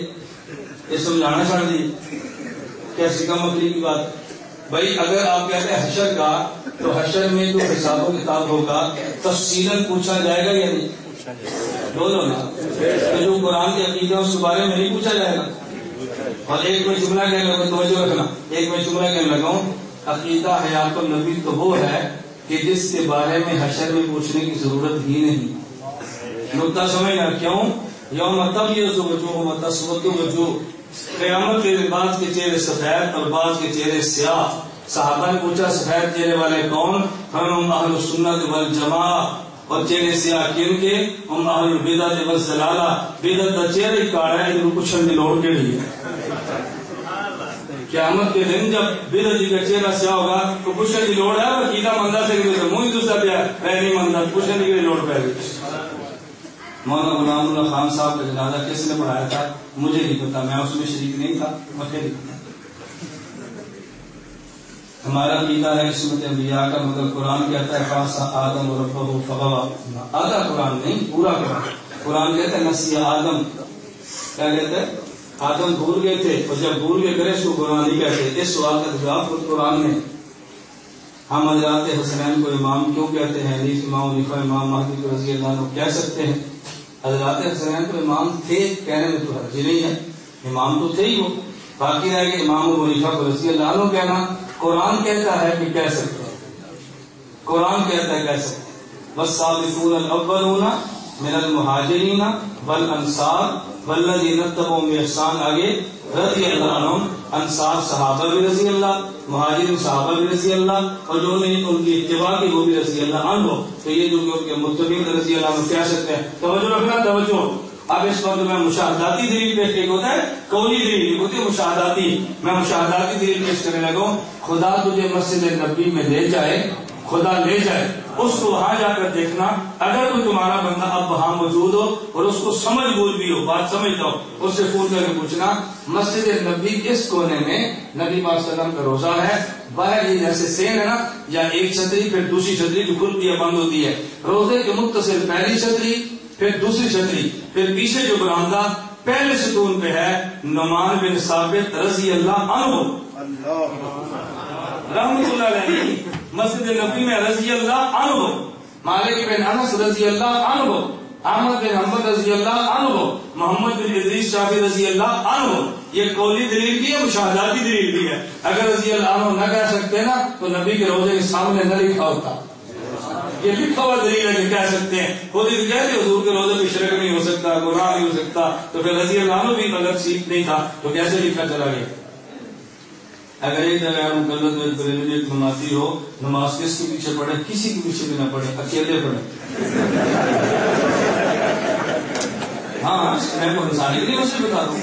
یہ سمجھانا چھڑ دیے. کیسی کم عقلی کی بات. بھائی اگر آپ کہتے ہیں حشر کا، تو حشر میں جو حساب و کتاب ہوگا تفصیلاً پوچھا جائے گا یا نہیں؟ بولو نا. تو جو قرآن کے عقیدہ اس کے بارے میں نہیں پوچھا جائے گا. اور ایک میں جملہ کہنے لگا، توجہ رکھنا، ایک میں جملہ کہنے لگا ہوں، عقیدہ حیات النبی تو وہ ہے کہ جس کے بارے میں حشر میں پوچھنے کی ضرورت ہی نہیں. نقطہ سمجھنا کیوں؟ یوم تبیض وجوہ وتسود وجوہ، قیامت کے بعض کے چہرے سفید اور بعض کے چہرے سیاہ. صحابہ نے پوچھا سفید چہرے والے کون؟ ہم اہل السنت والجماعہ. اور چہرے سیاہ کن کے؟ ہم اہل البدعۃ والضلالہ. بدعت کا چہرہ کاڑا ہے، ان کو پوچھنے کی لوڑ کے لیے. قیامت کے دن جب بدعتی کا چہرہ سیاہ ہوگا تو پوچھنے کی لوڑ ہے. عقیدہ مندہ سے منہ دوسرا پیا ہے نہیں مندہ، پوچھنے کی لوڑ پہ گئی. مولانا غلام اللہ خان صاحب کا جنازہ کس نے پڑھایا تھا؟ مجھے نہیں پتا، میں اس میں شریک نہیں تھا. مجھے نہیں پتا. ہمارا عقیدہ ہے عصمت انبیاء کا، مگر قرآن کہتا ہے خاصا آدم ربہ فغوا. آدھا قرآن نہیں، پورا قرآن. قرآن کہتا ہے نسی آدم، کیا کہتا ہے؟ آدم بھول گئے تھے، اور جب بھول کے کرے اس کو قرآن نہیں کہتے. اس سوال کا جواب خود قرآن میں. ہم حضرات حسنین کو امام کیوں کہتے ہیں؟ حنیف امام حنیفہ امام مہدی رضی اللہ عنہ کہہ سکتے ہیں. حضرات حسنین کو امام تھے کہنے میں تو حرج نہیں ہے، امام تو تھے ہی. وہ باقی رہ گئے امام ابو حنیفہ کو رضی اللہ عنہ کہنا. قرآن کہتا ہے کہ کہہ سکتے ہیں، قرآن کہتا ہے کہہ سکتے ہیں. والسابقون الاولون من المہاجرین والانصار والذین اتبعوہم بإحسان. آگے رضی اللہ عنہم، انصار صحابہ بھی رضی اللہ، مہاجرین صحابہ بھی رضی اللہ، اور جو نے ان کی اتباع کی وہ بھی رضی اللہ عنہ. تو یہ جو ان کے متبعین رضی اللہ عنہ کہہ سکتے ہیں. توجہ رکھنا، توجہ. اب اس وقت میں مشاہداتی دلیل پیش ایک ہوتا ہے قولی دلیل، ایک ہوتی ہے مشاہداتی. میں مشاہداتی دلیل پیش کرنے لگا ہوں. خدا تجھے مسجد نبی میں لے جائے، خدا لے جائے، اس کو وہاں جا کر دیکھنا. اگر کوئی تمہارا بندہ اب وہاں موجود ہو اور اس کو سمجھ بوجھ بھی ہو، بات سمجھتا ہو، اس سے فون کر کے پوچھنا مسجد نبی کس کونے میں نبی پاک صلی اللہ علیہ وسلم کا روزہ ہے. باہر یہ جیسے سین ہے نا، یا ایک چھتری پھر دوسری چھتری جو کھلتی ہے بند ہوتی ہے. روزے کے متصل پہلی چھتری، پھر دوسری چھتری، پھر پیچھے جو برآمدہ پہلے ستون پہ ہے نعمان بن ثابت رضی اللہ عنہ رحمۃ اللہ علیہ. مسجد نبی میں رضی اللہ عنہ، مالک بن انس رضی اللہ عنہ، احمد بن حنبل رضی اللہ عنہ، محمد بن ادریس شافعی رضی اللہ عنہ. یہ قولی دلیل بھی ہے، مشاہداتی دلیل بھی ہے. اگر رضی اللہ عنہ نہ کہہ سکتے نا تو نبی کے روزے کے سامنے نہ لکھا ہوتا. یہ لکھا ہوا دلیل ہے کہ کہہ سکتے ہیں. خود ہی کہتے حضور کے روزے میں شرک نہیں ہو سکتا، گناہ نہیں ہو سکتا، تو پھر رضی اللہ عنہ بھی مطلب سیکھ نہیں تھا تو کیسے لکھا چلا گیا. اگر ایک جگہ مقلد نمازی ہو، نماز کس کے پیچھے پڑھے؟ کسی کے پیچھے بھی نہ پڑھے، اکیلے پڑھے. ہاں میں کو انسانی کے لیے مسئلہ بتا دوں،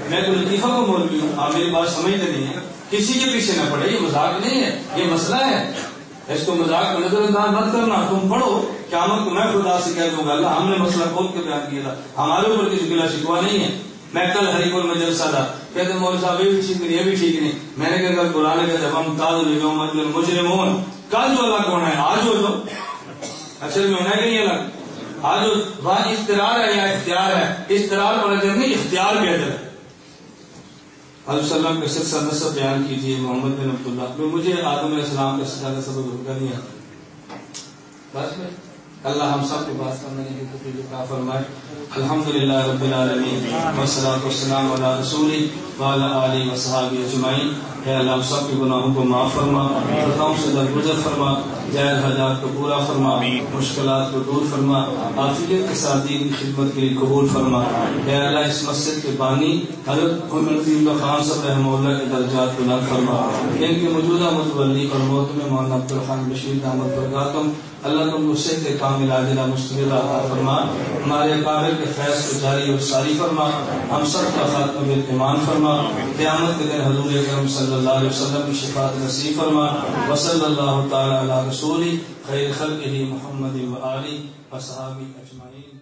میں تو لطیفہ کو مولوی ہوں، آپ میری بات سمجھتے نہیں ہیں. کسی کے پیچھے نہ پڑھے، یہ مذاق نہیں ہے، یہ مسئلہ ہے. اس کو مذاق میں نظر انداز مت کرنا. تم پڑھو، قیامت کو میں خدا سے کہہ دوں گا اللہ ہم نے مسئلہ کھول کے بیان کیا تھا، ہمارے اوپر کسی گلا شکوا نہیں ہے. میں کل ہری پور میں جلسہ تھا، کہتے مولوی صاحب یہ بھی ٹھیک نہیں، یہ بھی ٹھیک نہیں. میں نے کہا کل قرآن کا جب ہم تاز المجرمون، کل جو اللہ کون ہے آج ہو تو اکثر میں ہونا ہی نہیں الگ، آج وہاں اختیار ہے یا اختیار ہے، اختیار والا جب نہیں اختیار کہتے ہیں. حضرت صلی اللہ علیہ وسلم کا سلسلہ نسب بیان کیجیے محمد بن عبداللہ میں. مجھے آدم علیہ السلام کا سلسلہ نسب کا نہیں آتا. بس میں اللہ ہم سب کے پاس کرنے کی توفیق عطا فرمائے. الحمدللہ رب العالمین والصلاۃ والسلام علی رسول وعلی آلہ وصحبہ اجمعین. اے اللہ ہم سب کے گناہوں کو معاف فرما، خطاؤں سے درگزر فرما، جائز حاجات کو پورا فرما، مشکلات کو دور فرما، عافیت کے ساتھ دین کی خدمت کے لیے قبول فرما. اے اللہ اس مسجد کے بانی حضرت محمد اللہ خان صاحب رحمہ اللہ کے درجات کو بلند فرما. ان کے موجودہ متولی اور محترم مولانا عبدالرحمن بشیر دامت برکاتہم اللہ تم کو صحت کامل عاجلہ مستقبل عطا فرما. ہمارے قابل کے فیض کو جاری اور ساری فرما. ہم سب کا خاتمہ بالایمان فرما. قیامت کے دن حضور اکرم صلی اللہ علیہ وسلم کی شفاعت نصیب فرما. وصلی اللہ تعالی علی رسول خیر خلقہ محمد و آلہ و صحابہ اجمعین.